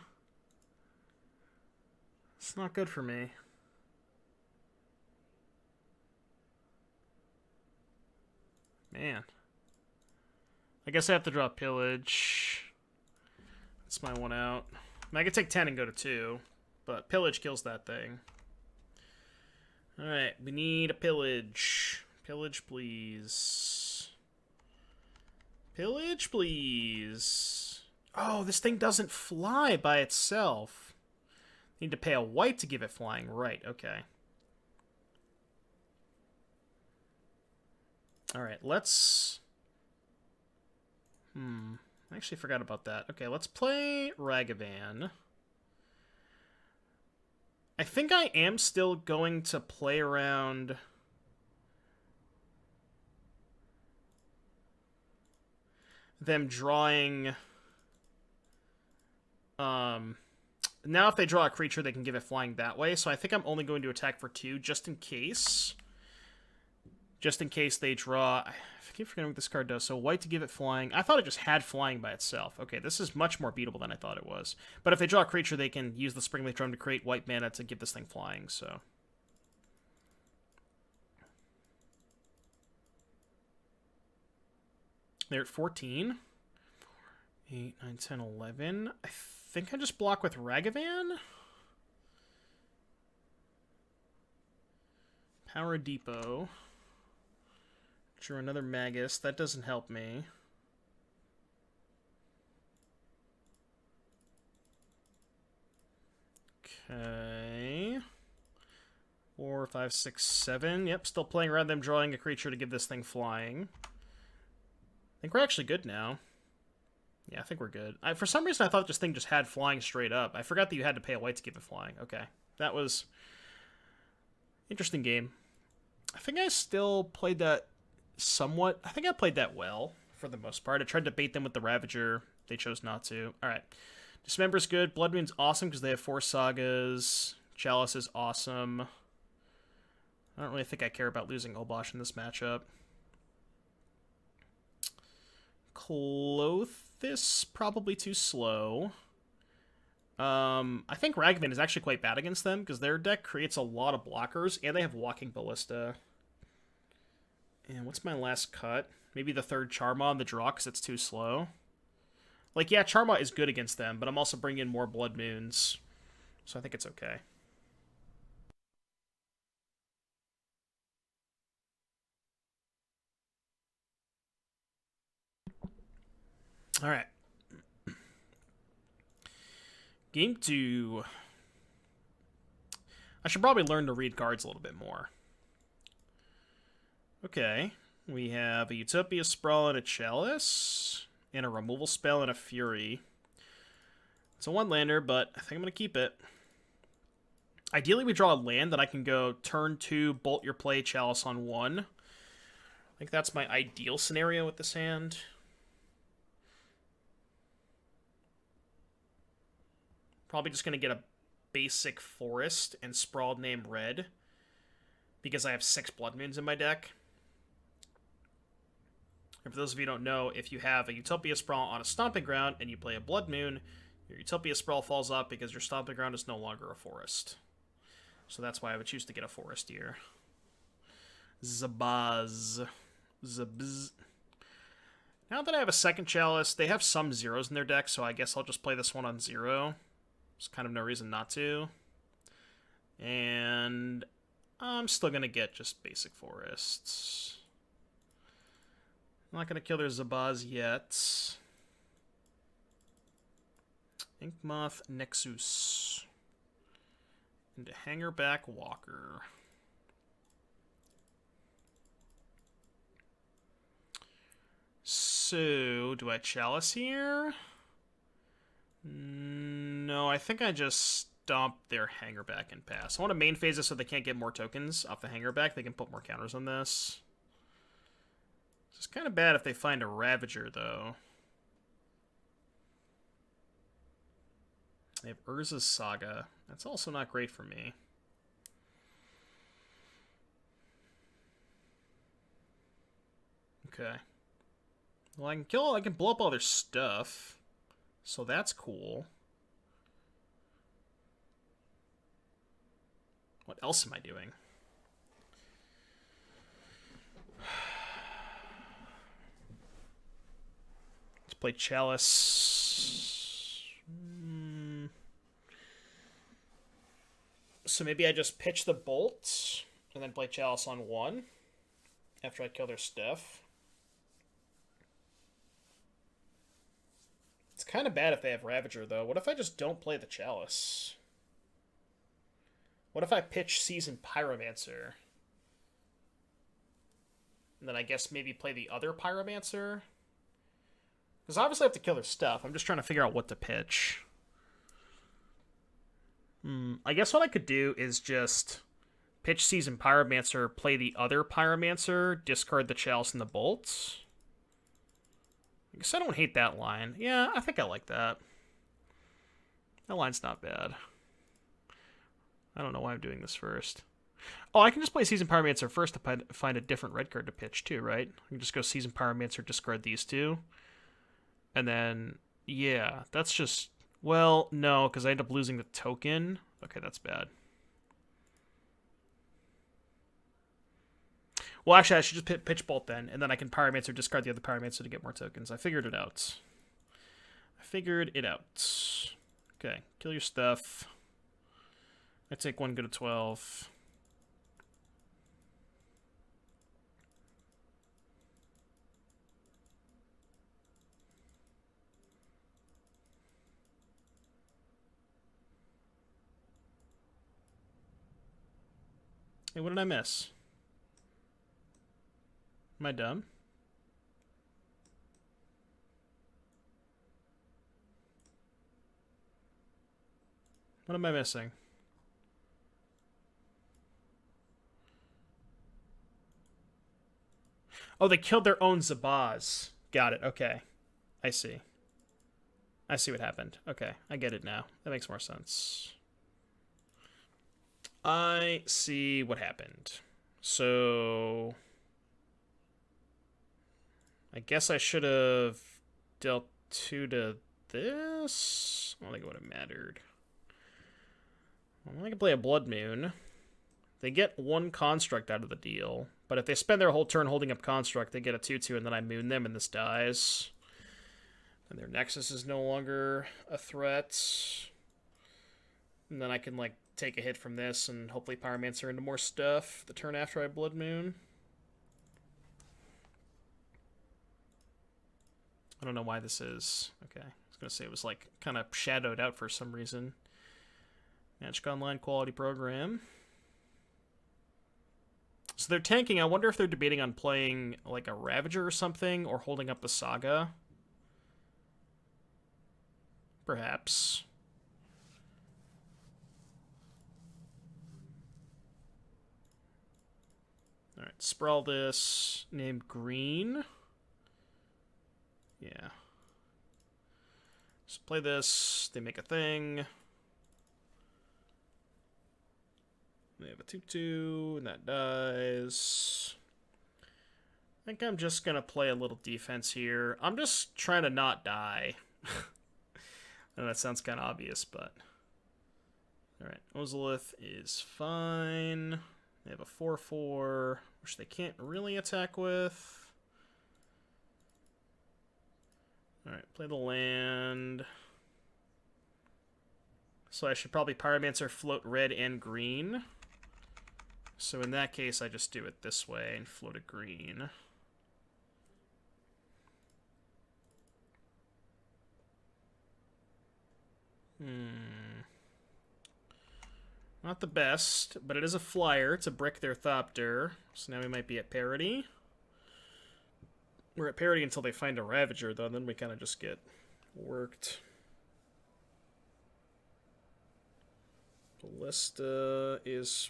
It's not good for me. Man. I guess I have to draw Pillage. That's my 1 out. I mean, I could take 10 and go to 2, but Pillage kills that thing. Alright, we need a Pillage. Pillage, please. Pillage, please. Oh, this thing doesn't fly by itself. Need to pay a white to give it flying. Right, okay. Alright, let's... I actually forgot about that. Okay, let's play Ragavan. I think I am still going to play around them drawing... Now if they draw a creature, they can give it flying that way, so I think I'm only going to attack for 2, just in case. Just in case they draw... I keep forgetting what this card does. So white to give it flying. I thought it just had flying by itself. Okay, this is much more beatable than I thought it was. But if they draw a creature, they can use the Springleaf Drum to create white mana to give this thing flying, so... They're at 14. 8, 9, 10, 11. I think I just block with Ragavan? Power Depot. Drew another Magus. That doesn't help me. Okay. 4, 5, 6, 7. Yep, still playing around them drawing a creature to give this thing flying. I think we're actually good now. Yeah, I think we're good. For some reason, I thought this thing just had flying straight up. I forgot that you had to pay a white to give it flying. Okay. That was... interesting game. I think I still played that somewhat. I think I played that well, for the most part. I tried to bait them with the Ravager. They chose not to. Alright. Dismember's good. Blood Moon's awesome because they have 4 sagas. Chalice is awesome. I don't really think I care about losing Obosh in this matchup. Clothis, probably too slow. I think Ragavan is actually quite bad against them, because their deck creates a lot of blockers, and they have Walking Ballista. And what's my last cut? Maybe the 3rd Charma on the draw, because it's too slow. Like, yeah, Charma is good against them, but I'm also bringing in more Blood Moons, so I think it's okay. Alright. Game 2. I should probably learn to read cards a little bit more. Okay. We have a Utopia Sprawl and a Chalice, and a removal spell and a Fury. It's a 1-lander, but I think I'm going to keep it. Ideally, we draw a land that I can go turn 2, bolt your play, Chalice on 1. I think that's my ideal scenario with this hand. Probably just going to get a basic forest and Sprawled Name Red, because I have 6 Blood Moons in my deck. And for those of you who don't know, if you have a Utopia Sprawl on a Stomping Ground and you play a Blood Moon, your Utopia Sprawl falls up because your Stomping Ground is no longer a forest. So that's why I would choose to get a forest here. Zabaz. Zabz. Now that I have a second Chalice, they have some zeros in their deck, so I guess I'll just play this one on 0. There's kind of no reason not to. And I'm still going to get just basic forests. I'm not going to kill their Zabaz yet. Inkmoth Nexus. And a Hangerback Walker. So, do I Chalice here? No, I think I just stomp their Hangerback and pass. I want to main phase this so they can't get more tokens off the Hangerback. They can put more counters on this. It's kind of bad if they find a Ravager, though. They have Urza's Saga. That's also not great for me. Okay. Well, I can blow up all their stuff. So that's cool. What else am I doing? Let's play Chalice. So maybe I just pitch the Bolt and then play Chalice on 1 after I kill their stuff. It's kind of bad if they have Ravager, though. What if I just don't play the Chalice? What if I pitch Seasoned Pyromancer? And then I guess maybe play the other Pyromancer? Because obviously I have to kill their stuff. I'm just trying to figure out what to pitch. I guess what I could do is just pitch Seasoned Pyromancer, play the other Pyromancer, discard the Chalice and the Bolts. I guess I don't hate that line. Yeah, I think I like that. That line's not bad. I don't know why I'm doing this first. Oh, I can just play Seasoned Pyromancer first to find a different red card to pitch too, right? I can just go Seasoned Pyromancer, discard these two. And then, yeah, that's just... Well, no, because I end up losing the token. Okay, that's bad. Well, actually, I should just pitch Bolt then, and then I can Pyromancer, discard the other Pyromancer to get more tokens. I figured it out. Okay, kill your stuff. I take one, go to 12. Hey, what did I miss? Am I dumb? What am I missing? Oh, they killed their own Zabaz. Got it. Okay. I see. I see what happened. Okay, I get it now. That makes more sense. I see what happened. So... I guess I should have dealt 2 to this? I don't think it would have mattered. Well, I can play a Blood Moon. They get 1 construct out of the deal, but if they spend their whole turn holding up construct, they get a 2/2, and then I moon them, and this dies. And their Nexus is no longer a threat. And then I can, like, take a hit from this and hopefully Pyromancer into more stuff the turn after I Blood Moon. I don't know why this is. Okay. I was going to say it was, like, kind of shadowed out for some reason. Magic Online quality program. So they're tanking. I wonder if they're debating on playing, like, a Ravager or something, or holding up the Saga. Perhaps. Alright, sprawl this. Named Green. Yeah. So play this. They make a thing. They have a 2/2, and that dies. I think I'm just going to play a little defense here. I'm just trying to not die. I know that sounds kind of obvious, but... Alright, Ozolith is fine. They have a 4/4, which they can't really attack with. Alright, play the land. So I should probably Pyromancer, float red and green. So in that case, I just do it this way and float a green. Not the best, but it is a flyer to brick their Thopter. So now we might be at parity. We're at parity until they find a Ravager, though, and then we kind of just get worked. Ballista is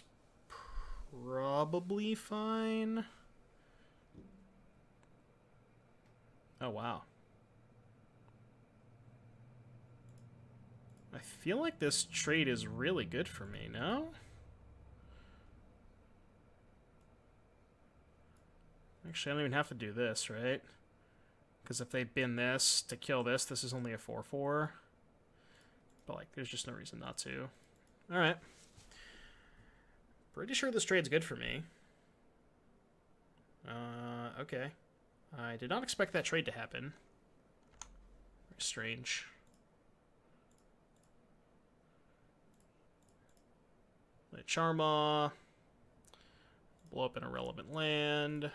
probably fine. Oh, wow. I feel like this trade is really good for me, no? Actually, I don't even have to do this, right? Because if they bin this to kill this, this is only a 4/4. But, like, there's just no reason not to. Alright. Pretty sure this trade's good for me. Okay. I did not expect that trade to happen. Very strange. Play Charma. Blow up an irrelevant land.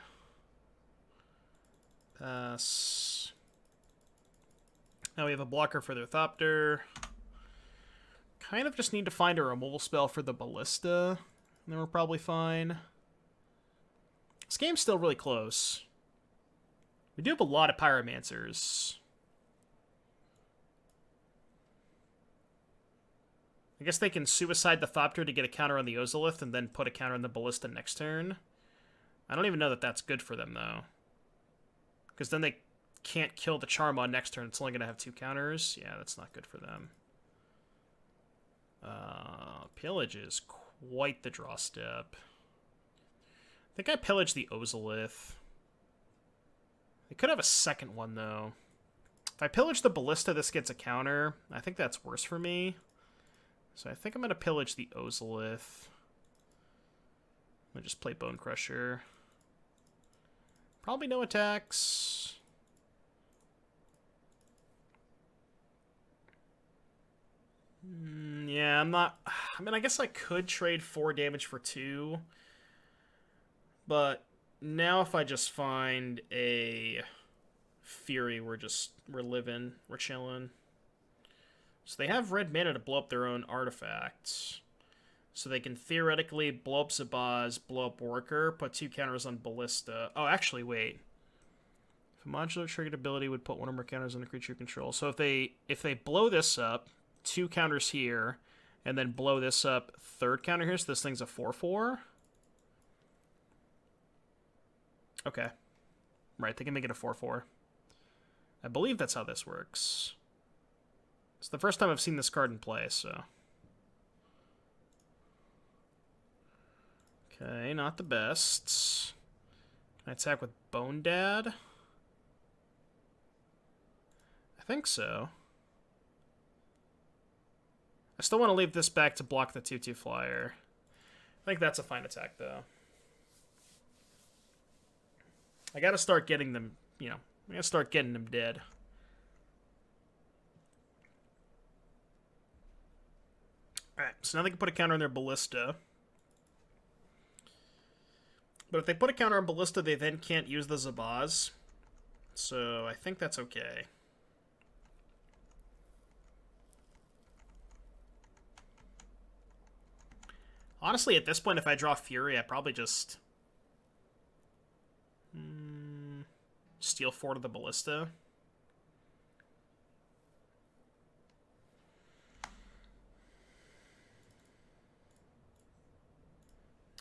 Pass. Now we have a blocker for their Thopter. Kind of just need to find a removal spell for the Ballista, and then we're probably fine. This game's still really close. We do have a lot of Pyromancers. I guess they can suicide the Thopter to get a counter on the Ozolith and then put a counter on the Ballista next turn. I don't even know that that's good for them, though. Because then they can't kill the Charmon next turn. It's only going to have 2 counters. Yeah, that's not good for them. Pillage is quite the draw step. I think I pillage the Ozolith. They could have a second one, though. If I pillage the Ballista, this gets a counter. I think that's worse for me. So I think I'm going to pillage the Ozolith. I'm going to just play Bone Crusher. Probably no attacks. Yeah, I'm not... I mean, I guess I could trade 4 damage for 2. But now if I just find a Fury, we're living. We're chilling. So they have red mana to blow up their own artifacts. So they can theoretically blow up Zabaz, blow up Worker, put 2 counters on Ballista. Oh, actually, wait. If a modular triggered ability would put 1 or more counters on the creature you control. So if they blow this up, 2 counters here, and then blow this up, 3rd counter here, so this thing's a 4/4. Okay. Right, they can make it a 4/4. I believe that's how this works. It's the first time I've seen this card in play, so... Okay, not the best. Can I attack with Bone Dad? I think so. I still want to leave this back to block the 2/2 flyer. I think that's a fine attack, though. I gotta start getting them, you know, I gotta start getting them dead. Alright, so now they can put a counter on their Ballista. But if they put a counter on Ballista, they then can't use the Zabaz. So I think that's okay. Honestly, at this point, if I draw Fury, I probably just... steal 4 to the Ballista.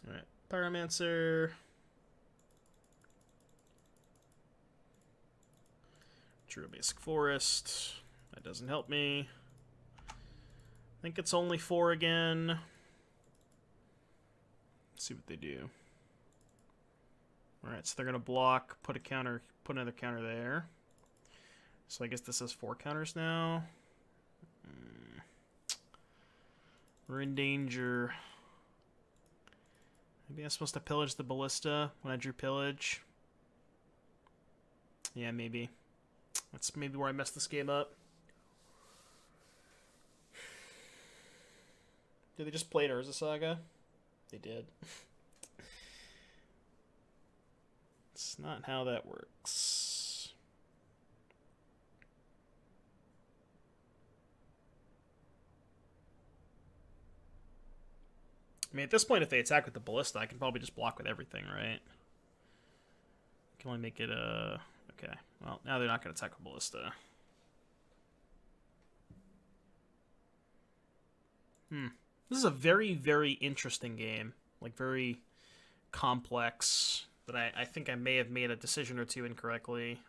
Alright, Pyromancer. Drew a basic forest. That doesn't help me. I think it's only 4 again. Let's see what they do. Alright, so they're gonna block, put another counter there. So I guess this has 4 counters now. We're in danger. Maybe I'm supposed to pillage the Ballista when I drew pillage. Yeah, maybe. That's maybe where I messed this game up. Did they just play an Urza Saga? They did. It's not how that works. I mean, at this point, if they attack with the Ballista, I can probably just block with everything, right? I can only make it a... Okay, well, now they're not going to attack with Ballista. This is a very, very interesting game. Like, very complex. But I think I may have made a decision or 2 incorrectly.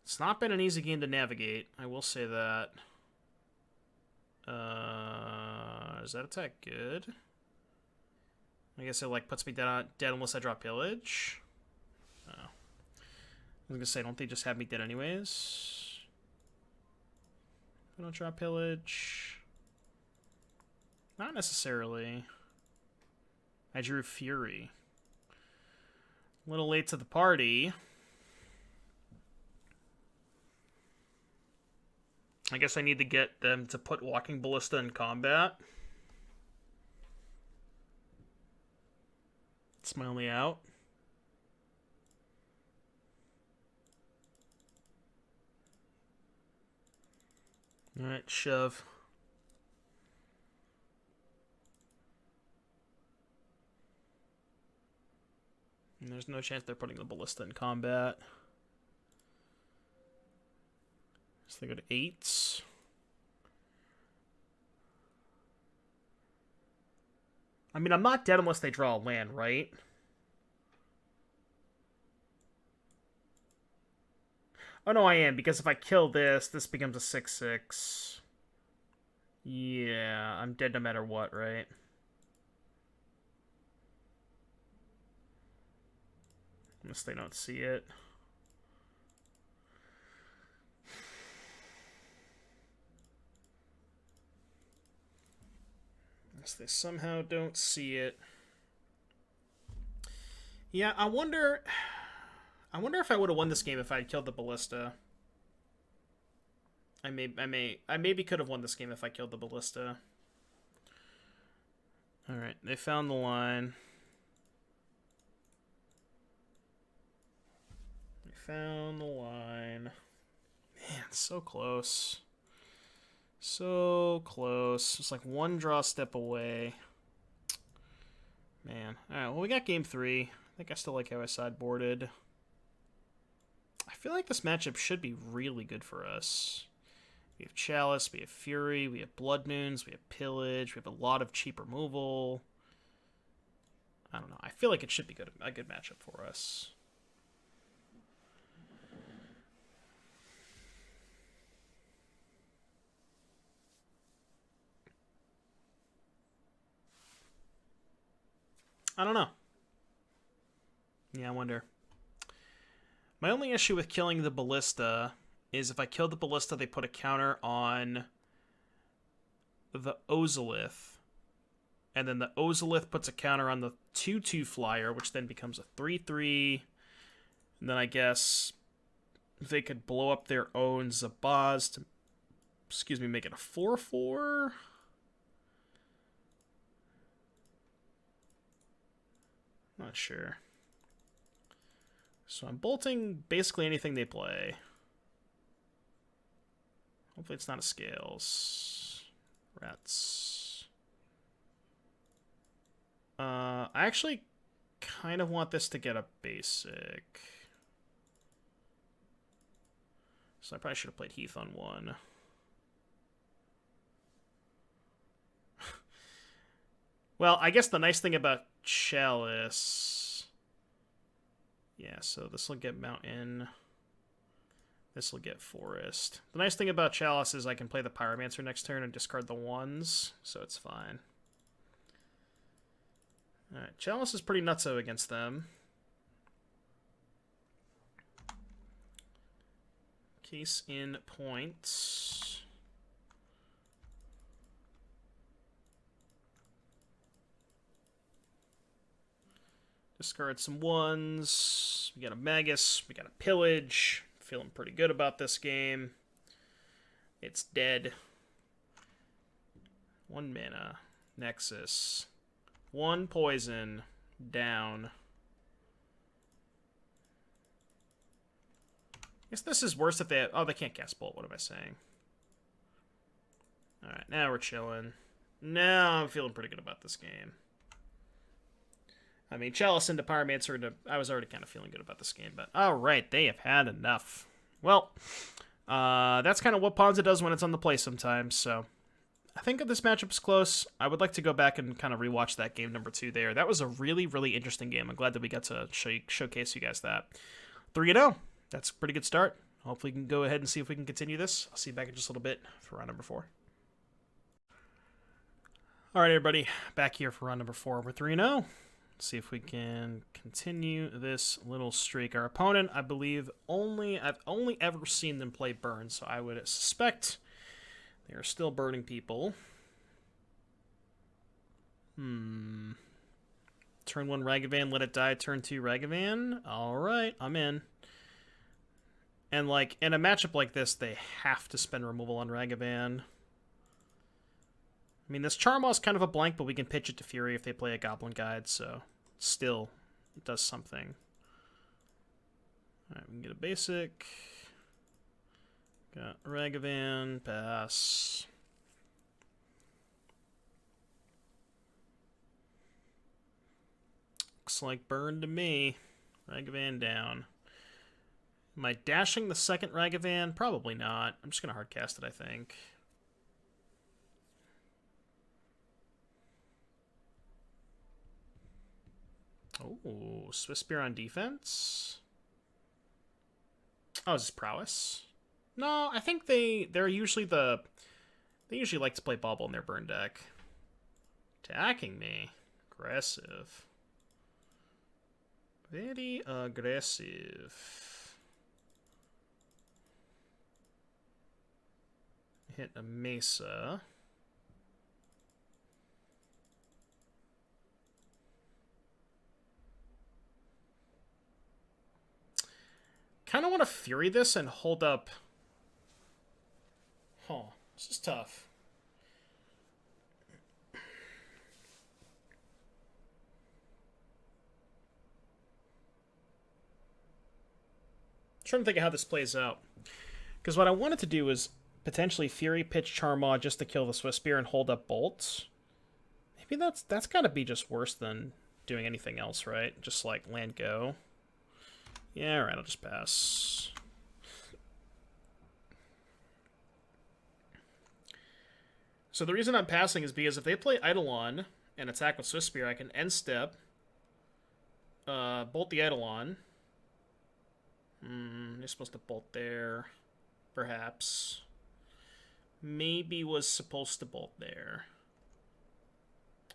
It's not been an easy game to navigate. I will say that. Is that attack good? I guess it like puts me dead unless I draw pillage. Oh. I was gonna say, don't they just have me dead anyways? I don't draw pillage. Not necessarily. I drew Fury. A little late to the party. I guess I need to get them to put Walking Ballista in combat. It's my only out. Alright, shove. And there's no chance they're putting the Ballista in combat. So they go to 8. I mean, I'm not dead unless they draw a land, right? Oh, no, I am, because if I kill this, this becomes a 6/6. Yeah, I'm dead no matter what, right? Unless they don't see it. Unless they somehow don't see it. Yeah, I wonder if I would have won this game if I had killed the ballista. I maybe could have won this game if I killed the ballista. All right, they found the line. They found the line. Man, so close. So close. Just like one draw step away. Man. Alright, well, we got game 3. I think I still like how I sideboarded. I feel like this matchup should be really good for us. We have Chalice, we have Fury, we have Blood Moons, we have Pillage, we have a lot of cheap removal. I don't know. I feel like it should be a good matchup for us. I don't know. Yeah, I wonder. My only issue with killing the ballista is if I kill the ballista, they put a counter on the Ozolith. And then the Ozolith puts a counter on the 2/2 flyer, which then becomes a 3/3. And then I guess they could blow up their own Zabaz to, make it a 4/4. Not sure. So I'm bolting basically anything they play. Hopefully it's not a Scales. Rats. I actually kind of want this to get a basic. So I probably should have played Heath on 1. Well, I guess the nice thing about Chalice... Yeah, so this will get Mountain. This will get Forest. The nice thing about Chalice is I can play the Pyromancer next turn and discard the 1s, so it's fine. Alright, Chalice is pretty nutso against them. Case in point. Discard some 1s. We got a Magus. We got a Pillage. Feeling pretty good about this game. It's dead. 1 mana. Nexus. 1 poison. Down. I guess this is worse if they... Oh, they can't cast Bolt. What am I saying? Alright, now we're chilling. Now I'm feeling pretty good about this game. I mean, Chalice into Pyromancer into... I was already kind of feeling good about this game, but... Alright, they have had enough. Well, that's kind of what Ponza does when it's on the play sometimes, so... I think that this matchup is close. I would like to go back and kind of rewatch that game number 2 there. That was a really, really interesting game. I'm glad that we got to showcase you guys that. 3-0. That's a pretty good start. Hopefully we can go ahead and see if we can continue this. I'll see you back in just a little bit for round number 4. All right, everybody. Back here for round number 4. We're 3-0. See if we can continue this little streak. Our opponent, I believe, I've only ever seen them play burn, so I would suspect they are still burning people. Turn 1 Ragavan, let it die. Turn 2 Ragavan. All right, I'm in. And like in a matchup like this, they have to spend removal on Ragavan. I mean, this Charmaw's kind of a blank, but we can pitch it to Fury if they play a Goblin Guide, so still, it does something. Alright, we can get a basic. Got Ragavan, pass. Looks like burn to me. Ragavan down. Am I dashing the second Ragavan? Probably not. I'm just going to hardcast it, I think. Oh, Swiss Spear on defense. Oh, is this prowess? No, I think they're usually they usually like to play bauble in their burn deck. Attacking me. Aggressive. Very aggressive. Hit a Mesa. Kind of want to Fury this and hold up. Huh. This is tough. Trying to think of how this plays out. Because what I wanted to do is potentially Fury, pitch Charmaw just to kill the Swiss Spear and hold up bolts. Maybe that's got to be just worse than doing anything else, right? Just like land go. Yeah, alright, I'll just pass. So the reason I'm passing is because if they play Eidolon and attack with Swiss Spear, I can end step, bolt the Eidolon. You're supposed to bolt there, perhaps. Maybe was supposed to bolt there.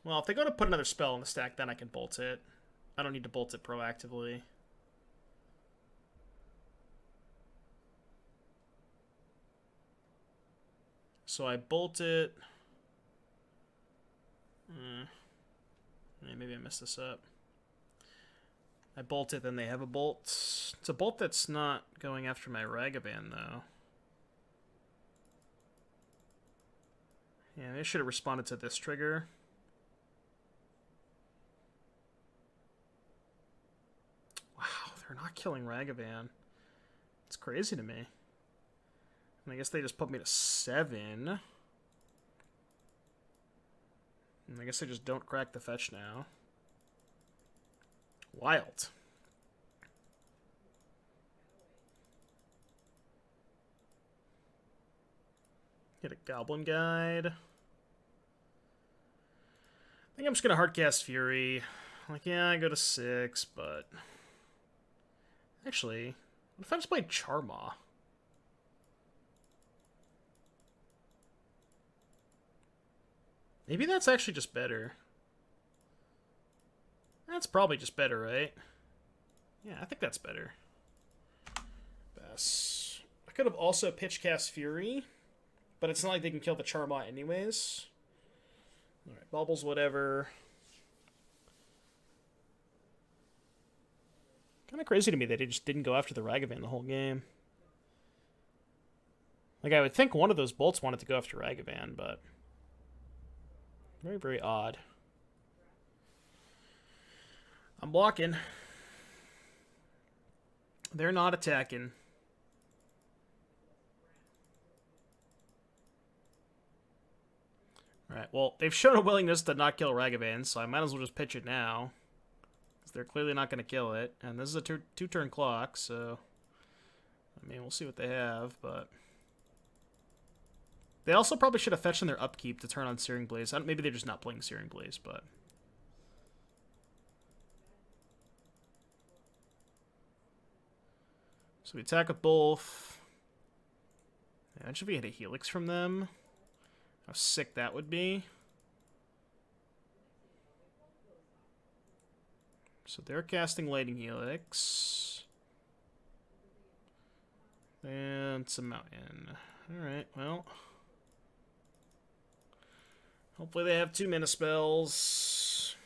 Well, if they go to put another spell in the stack, then I can bolt it. I don't need to bolt it proactively. So I bolt it. Maybe I messed this up. I bolt it, then they have a bolt. It's a bolt that's not going after my Ragavan, though. Yeah, they should have responded to this trigger. Wow, they're not killing Ragavan. It's crazy to me. And I guess they just put me to 7. And I guess they just don't crack the fetch now. Wild. Get a Goblin Guide. I think I'm just going to Hardcast Fury. Like, yeah, I go to 6, but... Actually, what if I just played Charmaw? Maybe that's actually just better. That's probably just better, right? Yeah, I think that's better. Pass. I could have also pitch cast Fury, but it's not like they can kill the Charmaw anyways. Alright, bubbles, whatever. Kind of crazy to me that they just didn't go after the Ragavan the whole game. Like, I would think one of those bolts wanted to go after Ragavan, but... Very, very odd. I'm blocking. They're not attacking. Alright, well, they've shown a willingness to not kill Ragavan, so I might as well just pitch it now. Because they're clearly not going to kill it. And this is a two-turn clock, so... I mean, we'll see what they have, but... They also probably should have fetched in their upkeep to turn on Searing Blaze. Maybe they're just not playing Searing Blaze, but... So we attack with both. Imagine if we had a Helix from them. How sick that would be. So they're casting Lightning Helix. And it's a mountain. Alright, well... Hopefully they have 2 mana spells.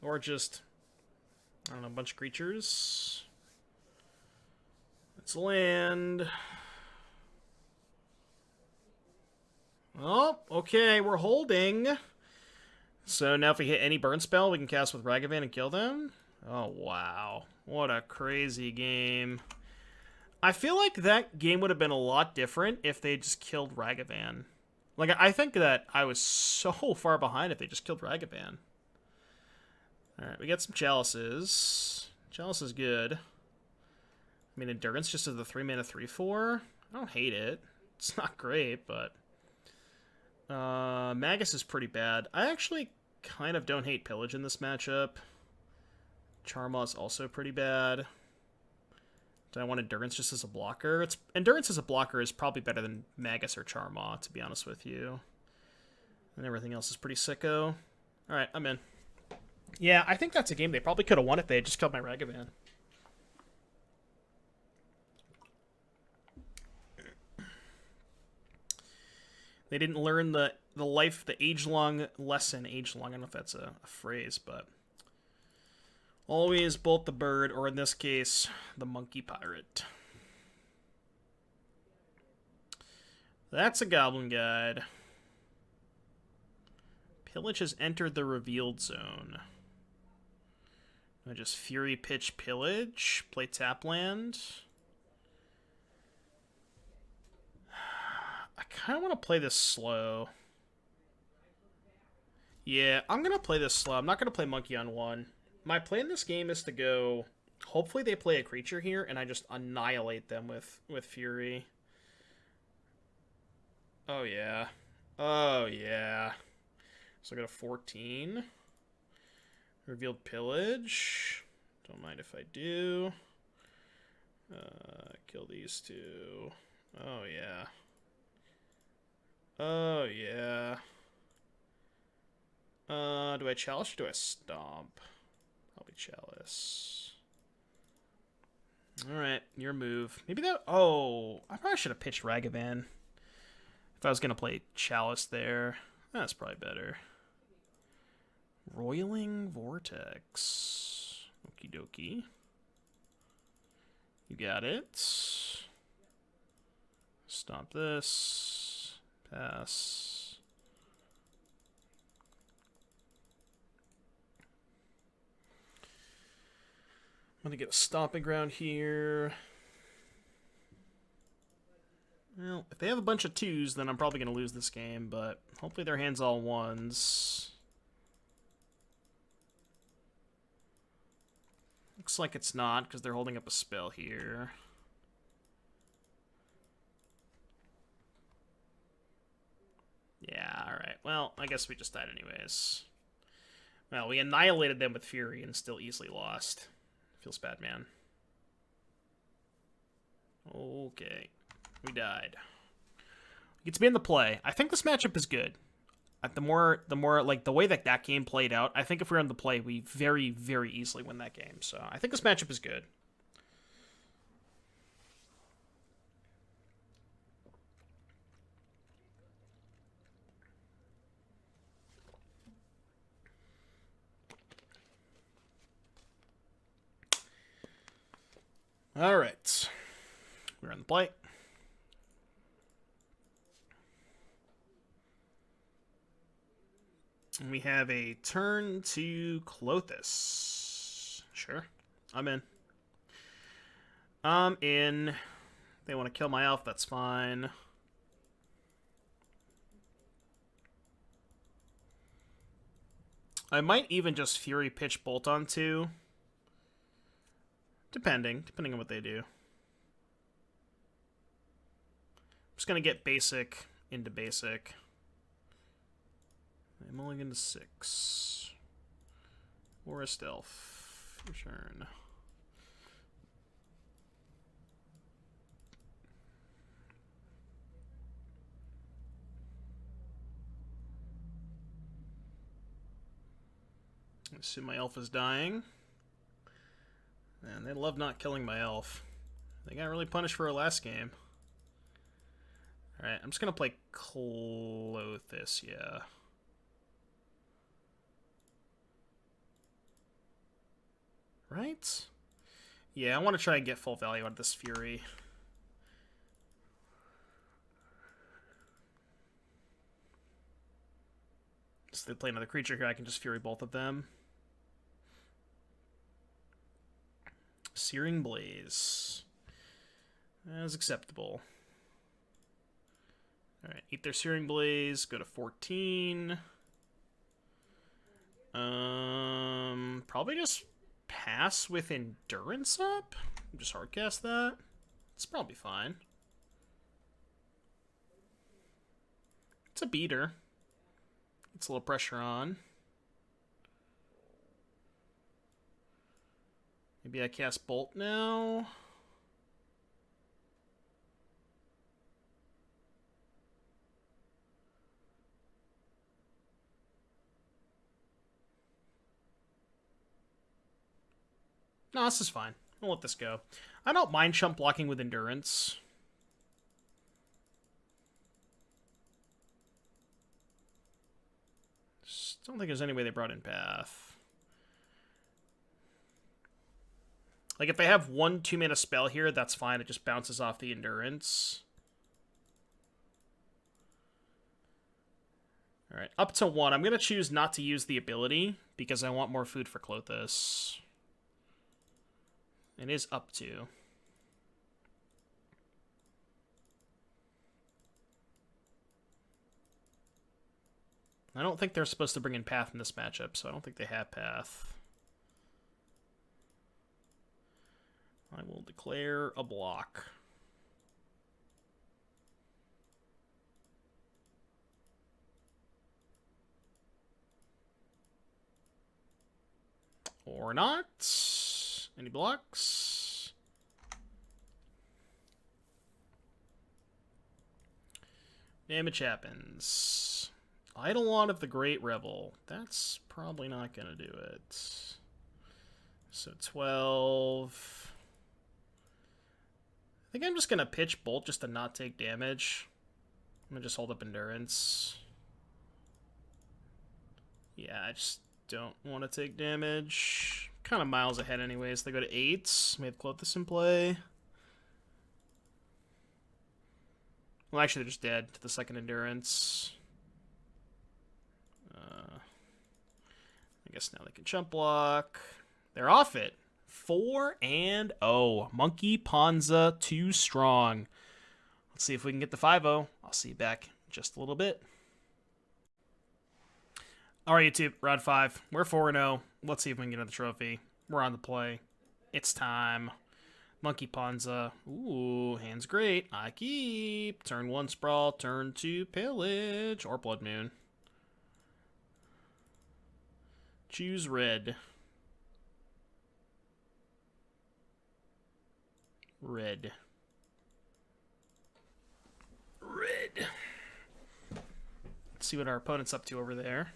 Or just, I don't know, a bunch of creatures. Let's land. Oh, okay, we're holding. So now if we hit any burn spell, we can cast with Ragavan and kill them? Oh, wow. What a crazy game. I feel like that game would have been a lot different if they just killed Ragavan. Like, I think that I was so far behind if they just killed Ragavan. Alright, we got some Chalices. Chalice is good. I mean, Endurance just as the 3-mana 3/4. I don't hate it. It's not great, but... Magus is pretty bad. I actually kind of don't hate Pillage in this matchup. Charmaw's also pretty bad. Do I want Endurance just as a blocker? Endurance as a blocker is probably better than Magus or Charmaw, to be honest with you. And everything else is pretty sicko. Alright, I'm in. Yeah, I think that's a game they probably could have won if they had just killed my Ragavan. They didn't learn the age-long lesson. Age-long, I don't know if that's a phrase, but... Always bolt the bird, or in this case, the monkey pirate. That's a goblin guide. Pillage has entered the revealed zone. I just Fury Pitch Pillage, play tap land. I kind of want to play this slow. Yeah, I'm going to play this slow. I'm not going to play monkey on one. My plan in this game is to go... Hopefully they play a creature here, and I just annihilate them with Fury. Oh, yeah. Oh, yeah. So I go to 14. Revealed Pillage. Don't mind if I do. Kill these two. Oh, yeah. Oh, yeah. Do I Chalice or do I Stomp? Probably Chalice. Alright, your move. Maybe that... Oh, I probably should have pitched Ragavan. If I was going to play Chalice there. That's probably better. Roiling Vortex. Okie dokie. You got it. Stomp this. Pass. I'm going to get a stomping ground here. Well, if they have a bunch of twos, then I'm probably going to lose this game, but hopefully their hand's all ones. Looks like it's not, because they're holding up a spell here. Yeah, alright. Well, I guess we just died anyways. Well, we annihilated them with Fury and still easily lost. Feels bad, man. Okay. We died. We get to be in the play. I think this matchup is good. The more, like, the way that game played out, I think if we were in the play, we very, very easily win that game. So, I think this matchup is good. All right. We're on the play. And we have a turn to Clothis. Sure. I'm in. I'm in. They want to kill my elf, that's fine. I might even just Fury Pitch Bolt on 2. Depending on what they do. I'm just going to get basic into basic. I'm only going to 6. Forest Elf. Return. I assume my elf is dying. And they love not killing my elf. They got really punished for our last game. Alright, I'm just going to play Clothis, yeah. Right? Yeah, I want to try and get full value out of this Fury. So they play another creature here, I can just Fury both of them. Searing Blaze. That's acceptable. Alright, eat their Searing Blaze, go to 14. Probably just pass with Endurance up? Just hardcast that? It's probably fine. It's a beater. It's a little pressure on. Maybe I cast Bolt now. No, this is fine. I'll let this go. I don't mind chump blocking with Endurance. Just don't think there's any way they brought in Path. Like, if they have 1 2-mana spell here, that's fine. It just bounces off the Endurance. Alright, up to 1. I'm going to choose not to use the ability, because I want more food for Klothys. It is up to. I don't think they're supposed to bring in Path in this matchup, so I don't think they have Path. I will declare a block. Or not. Any blocks? Damage happens. Eidolon of the Great Revel. That's probably not going to do it. So 12. I think I'm just going to pitch Bolt just to not take damage. I'm going to just hold up Endurance. Yeah, I just don't want to take damage. Kind of miles ahead anyways. They go to 8. We have Klothys in play. Well, actually, they're just dead to the second Endurance. I guess now they can chump block. They're off it. 4-0. Monkey Ponza too strong. Let's see if we can get the 5-0. I'll see you back in just a little bit. Alright, YouTube. Round 5. We're 4-0. Let's see if we can get another trophy. We're on the play. It's time. Monkey Ponza. Ooh, hand's great. I keep. Turn 1 Sprawl. Turn 2 Pillage. Or Blood Moon. Choose red. Red. Red. Let's see what our opponent's up to over there.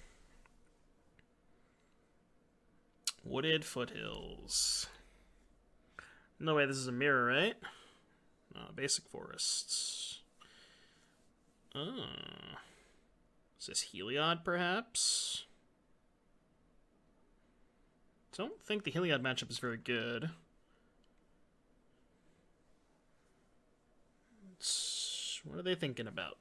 Wooded Foothills. No way this is a mirror, right? Basic forests. Is this Heliod, perhaps? Don't think the Heliod matchup is very good. What are they thinking about?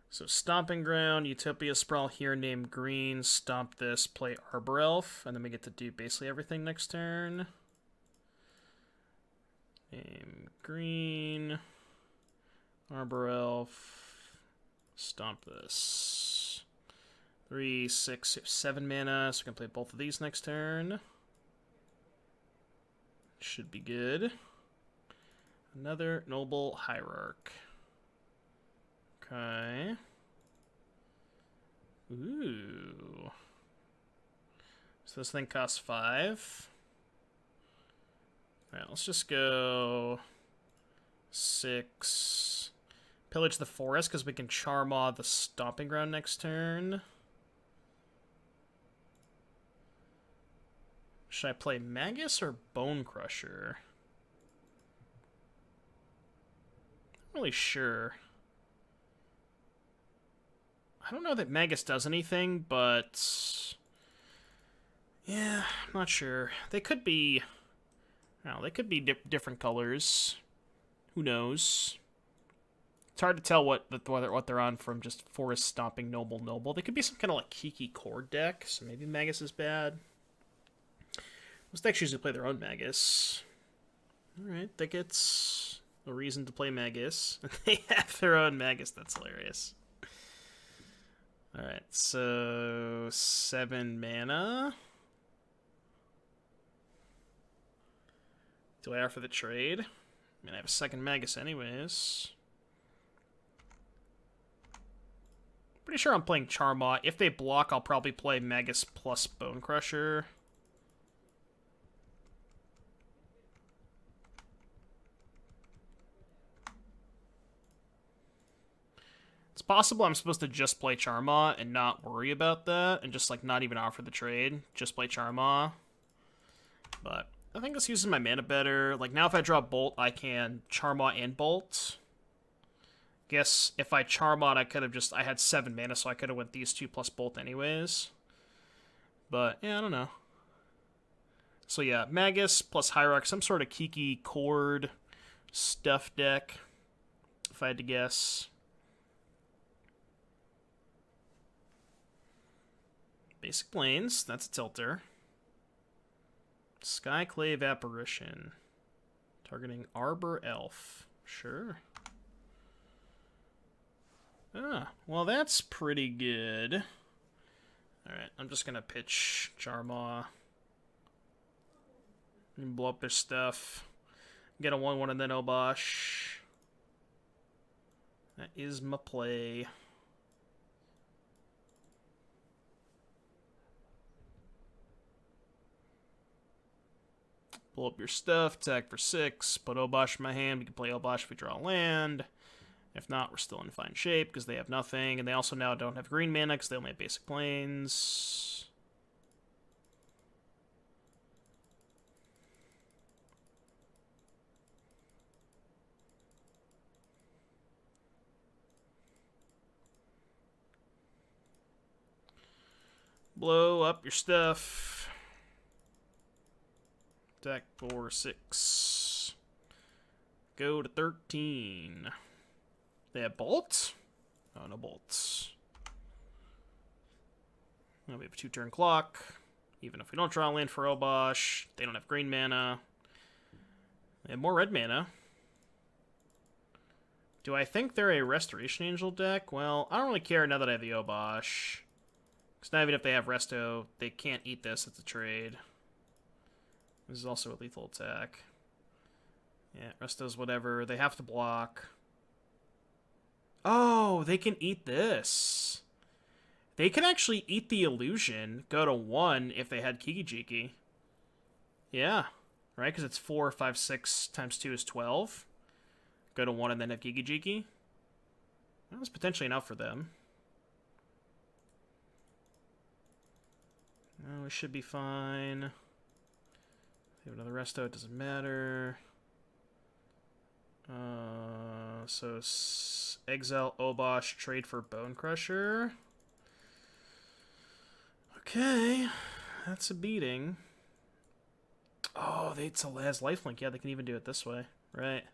So Stomping Ground, Utopia Sprawl here, name green, stomp this, play Arbor Elf, and then we get to do basically everything next turn. Name green, Arbor Elf, stomp this. 3, 6, 7 mana, so we can play both of these next turn. Should be good. Another Noble Hierarch. Okay. Ooh. So this thing costs 5. Alright, let's just go 6. Pillage the forest, because we can Charmaw the Stomping Ground next turn. Should I play Magus or Bone Crusher? Not really sure. I don't know that Magus does anything, but yeah, I'm not sure. They could be, they could be different colors. Who knows? It's hard to tell what they're on from just Forest Stomping Noble. They could be some kind of like Kiki Chord deck, so maybe Magus is bad. Most decks usually play their own Magus. Alright, that gets a reason to play Magus. They have their own Magus, that's hilarious. Alright, so 7 mana. Do I offer the trade? I mean, I have a second Magus anyways. Pretty sure I'm playing Charmaw. If they block, I'll probably play Magus plus Bone Crusher. It's possible I'm supposed to just play Charmaw and not worry about that, and just, like, not even offer the trade. Just play Charmaw. But I think this uses my mana better. Like, now if I draw Bolt, I can Charmaw and Bolt. Guess if I Charmot, I could have just... I had 7 mana, so I could have went these 2 plus Bolt anyways. But, yeah, I don't know. So, yeah, Magus plus Hyrule, some sort of Kiki Chord stuff deck, if I had to guess. Basic Plains, that's a tilter. Skyclave Apparition. Targeting Arbor Elf. Sure. Ah, well, that's pretty good. Alright, I'm just gonna pitch Charmaw. And blow up their stuff. Get a 1-1 and then Obosh. That is my play. Blow up your stuff, attack for 6, put Obosh in my hand. We can play Obosh if we draw land. If not, we're still in fine shape because they have nothing. And they also now don't have green mana because they only have basic plains. Blow up your stuff. Attack for 6. Go to 13. They have bolts? Oh, no bolts. Now we have a 2-turn clock. Even if we don't draw land for Obosh, they don't have green mana. They have more red mana. Do I think they're a Restoration Angel deck? Well, I don't really care now that I have the Obosh. Because now even if they have Resto, they can't eat this. It's a trade. This is also a lethal attack. Yeah, Resto's whatever. They have to block. Oh, they can eat this. They can actually eat the illusion, go to 1 if they had Kiki-Jiki. Yeah, right? Because it's 4, 5, 6 times 2 is 12. Go to 1 and then have Kiki-Jiki. That was potentially enough for them. No, we should be fine. They have another Resto, it doesn't matter. So exile Obosh, trade for Bone Crusher. Okay, that's a beating. Oh, it has lifelink. Yeah, they can even do it this way. Right.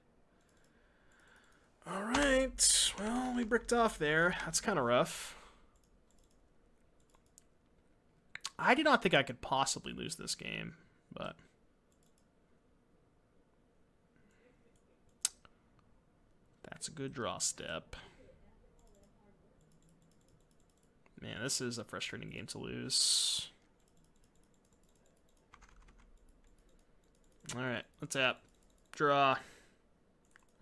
Alright, well, we bricked off there. That's kind of rough. I did not think I could possibly lose this game, but... that's a good draw step. Man, this is a frustrating game to lose. Alright, let's tap. Draw.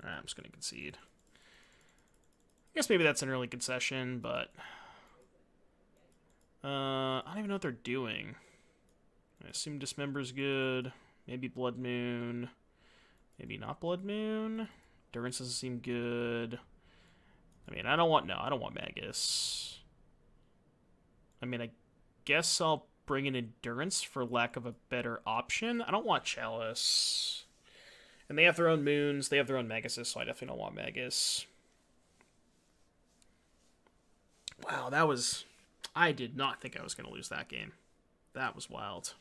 Alright, I'm just going to concede. I guess maybe that's an early concession, but... I don't even know what they're doing. I assume Dismember's good. Maybe Blood Moon. Maybe not Blood Moon. Endurance doesn't seem good. I mean, I don't want Magus. I mean, I guess I'll bring in Endurance for lack of a better option. I don't want Chalice. And they have their own moons. They have their own Maguses, so I definitely don't want Magus. Wow, that was... I did not think I was going to lose that game. That was wild.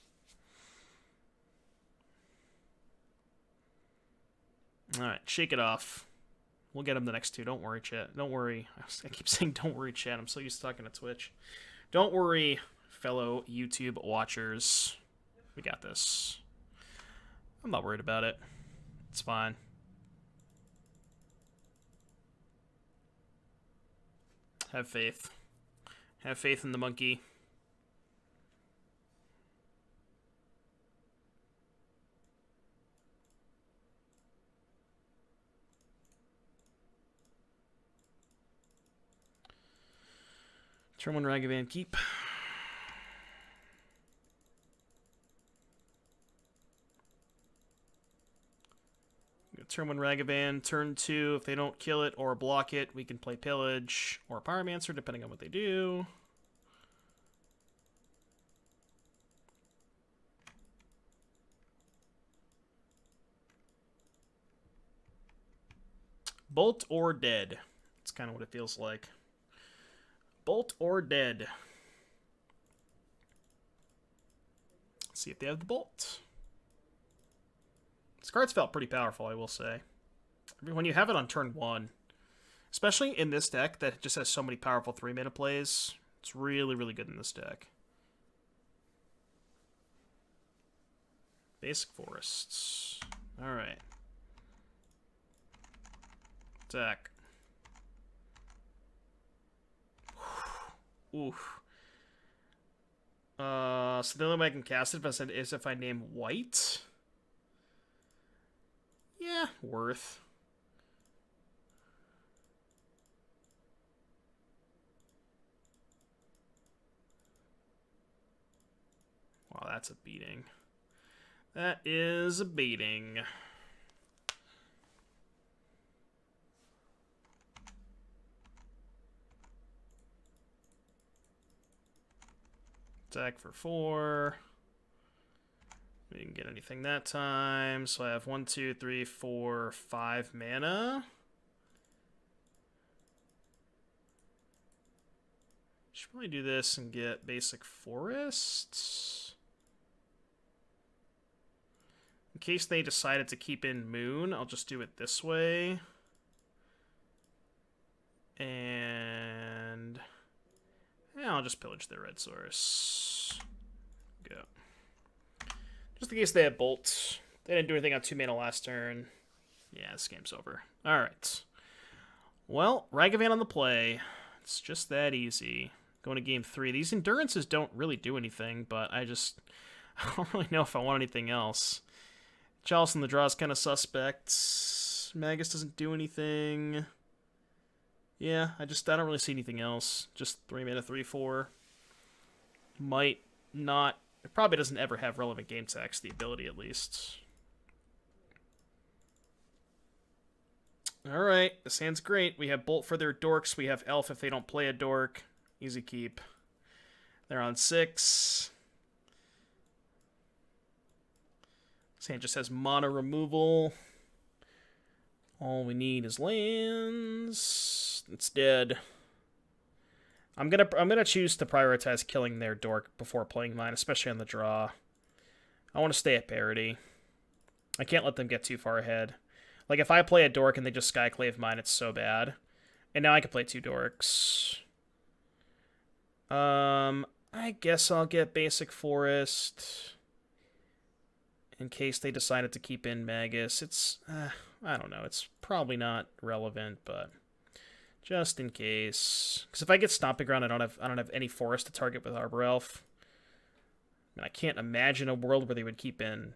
Alright, shake it off. We'll get him the next 2. Don't worry, chat. Don't worry. I keep saying don't worry, chat. I'm so used to talking to Twitch. Don't worry, fellow YouTube watchers. We got this. I'm not worried about it. It's fine. Have faith. Have faith in the monkey. Turn 1 Ragavan, keep. Turn 1 Ragavan, turn 2, if they don't kill it or block it, we can play Pillage or Pyromancer, depending on what they do. Bolt or dead. That's kind of what it feels like. Bolt or dead. Let's see if they have the bolt. This card's felt pretty powerful, I will say. When you have it on turn 1, especially in this deck that just has so many powerful 3-mana plays, it's really, really good in this deck. Basic Forests. Alright. Attack. Oof. So the only way I can cast it is if I name white. Yeah, worth. Wow, that's a beating. That is a beating. Attack for 4. We didn't get anything that time, so I have 1, 2, 3, 4, 5 mana. Should probably do this and get basic forests. In case they decided to keep in Moon, I'll just do it this way. And yeah, I'll just pillage their red source. Go. Just in case they have bolts. They didn't do anything on 2 mana last turn. Yeah, this game's over. Alright. Well, Ragavan on the play. It's just that easy. Going to game 3. These endurances don't really do anything, but I don't really know if I want anything else. Chalice in the draw is kind of suspect. Magus doesn't do anything. Yeah, I don't really see anything else. Just 3 mana, 3/4. Might not. It probably doesn't ever have relevant game text, the ability at least. Alright, this hand's great. We have Bolt for their dorks. We have Elf if they don't play a dork. Easy keep. They're on 6. This hand just has mana removal. All we need is lands. It's dead. I'm gonna choose to prioritize killing their dork before playing mine, especially on the draw. I want to stay at parity. I can't let them get too far ahead. Like, if I play a dork and they just Skyclave mine, it's so bad. And now I can play 2 dorks. I guess I'll get Basic Forest. In case they decided to keep in Magus. It's, I don't know. It's probably not relevant, but just in case. Because if I get Stomping Ground, I don't have any forest to target with Arbor Elf. I mean, I can't imagine a world where they would keep in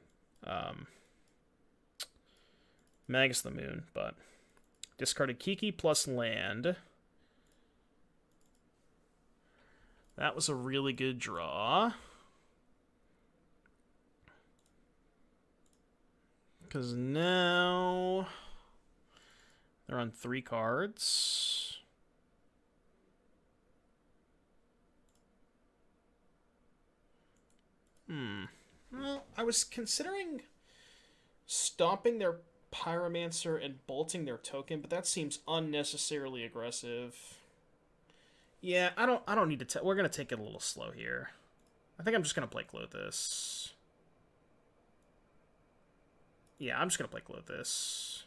Magus the Moon, but discarded Kiki plus land. That was a really good draw. Because now they're on 3 cards. Well, I was considering stopping their Pyromancer and bolting their token, but that seems unnecessarily aggressive. Yeah, I don't need to. We're gonna take it a little slow here. I think I'm just gonna play Clothis. Yeah, I'm just gonna play Clothis.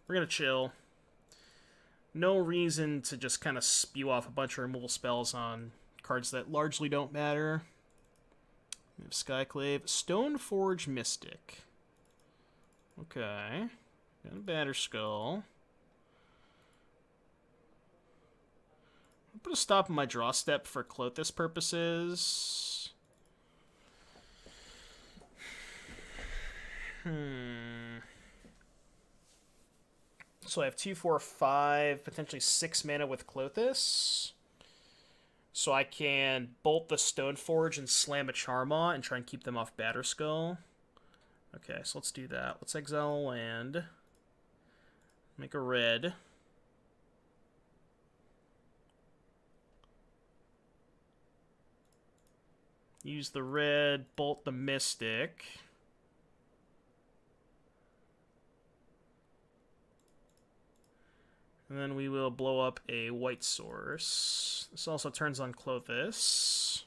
We're gonna chill. No reason to just kind of spew off a bunch of removal spells on cards that largely don't matter. We have Skyclave. Stoneforge Mystic. Okay. Got a Batterskull. I'll put a stop on my draw step for Clothis purposes. So I have 2, 4, 5, potentially 6 mana with Klothys. So I can bolt the Stoneforge and slam a Charmaw and try and keep them off Batterskull. Okay, so let's do that. Let's exile a land. Make a red. Use the red, bolt the Mystic. And then we will blow up a white source. This also turns on Klothys.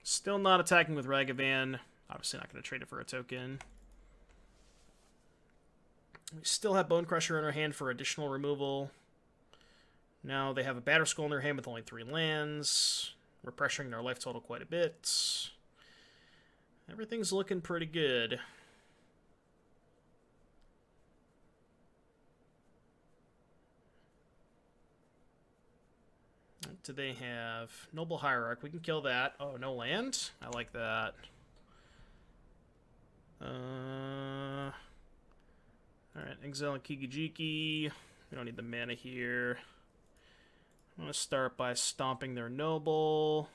Still not attacking with Ragavan. Obviously not going to trade it for a token. We still have Bone Crusher in our hand for additional removal. Now they have a Batterskull in their hand with only 3 lands. We're pressuring their life total quite a bit. Everything's looking pretty good. What do they have? Noble Hierarch. We can kill that. Oh, no land? I like that. Alright, exile Kigijiki. We don't need the mana here. I'm going to start by stomping their Noble.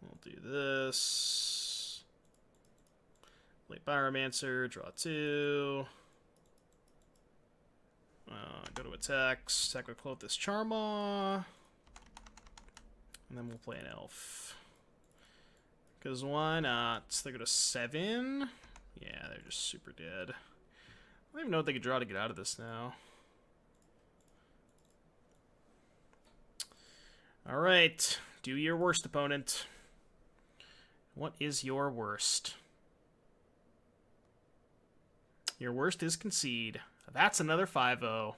We'll do this. Play Pyromancer, draw 2. Go to attacks. Attack with Klothys Charmaw. And then we'll play an elf. Because why not? They go to 7. Yeah, they're just super dead. I don't even know what they could draw to get out of this now. Alright. Do your worst, opponent. What is your worst? Your worst is concede. That's another 5-0.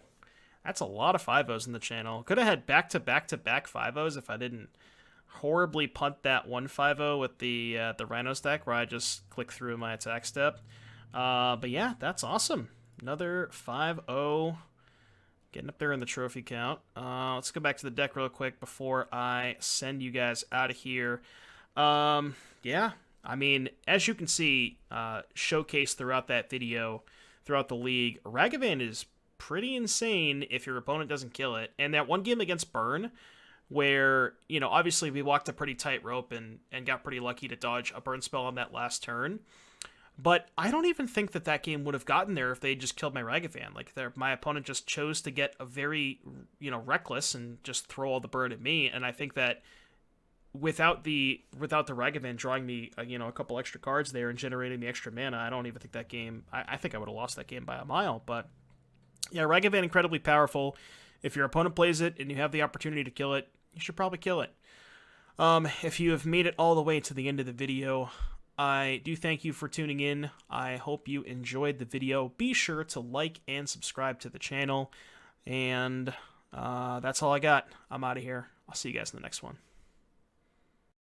That's a lot of 5-0s in the channel. Could have had back-to-back-to-back 5-0s if I didn't horribly punt that 1-5-0 with the Rhino stack where I just click through my attack step. But yeah, that's awesome. Another 5-0. Getting up there in the trophy count. Let's go back to the deck real quick before I send you guys out of here. Yeah, I mean, as you can see, showcased throughout that video, throughout the league, Ragavan is pretty insane if your opponent doesn't kill it. And that one game against Burn, where, you know, obviously we walked a pretty tight rope and got pretty lucky to dodge a burn spell on that last turn. But I don't even think that that game would have gotten there if they just killed my Ragavan. Like, my opponent just chose to get a very, you know, reckless and just throw all the burn at me. And I think that without the Ragavan drawing me, you know, a couple extra cards there and generating the extra mana, I don't even think that game, I think I would have lost that game by a mile. But yeah, Ragavan incredibly powerful. If your opponent plays it and you have the opportunity to kill it, you should probably kill it. If you have made it all the way to the end of the video, I do thank you for tuning in. I hope you enjoyed the video. Be sure to like and subscribe to the channel. And that's all I got. I'm out of here. I'll see you guys in the next one.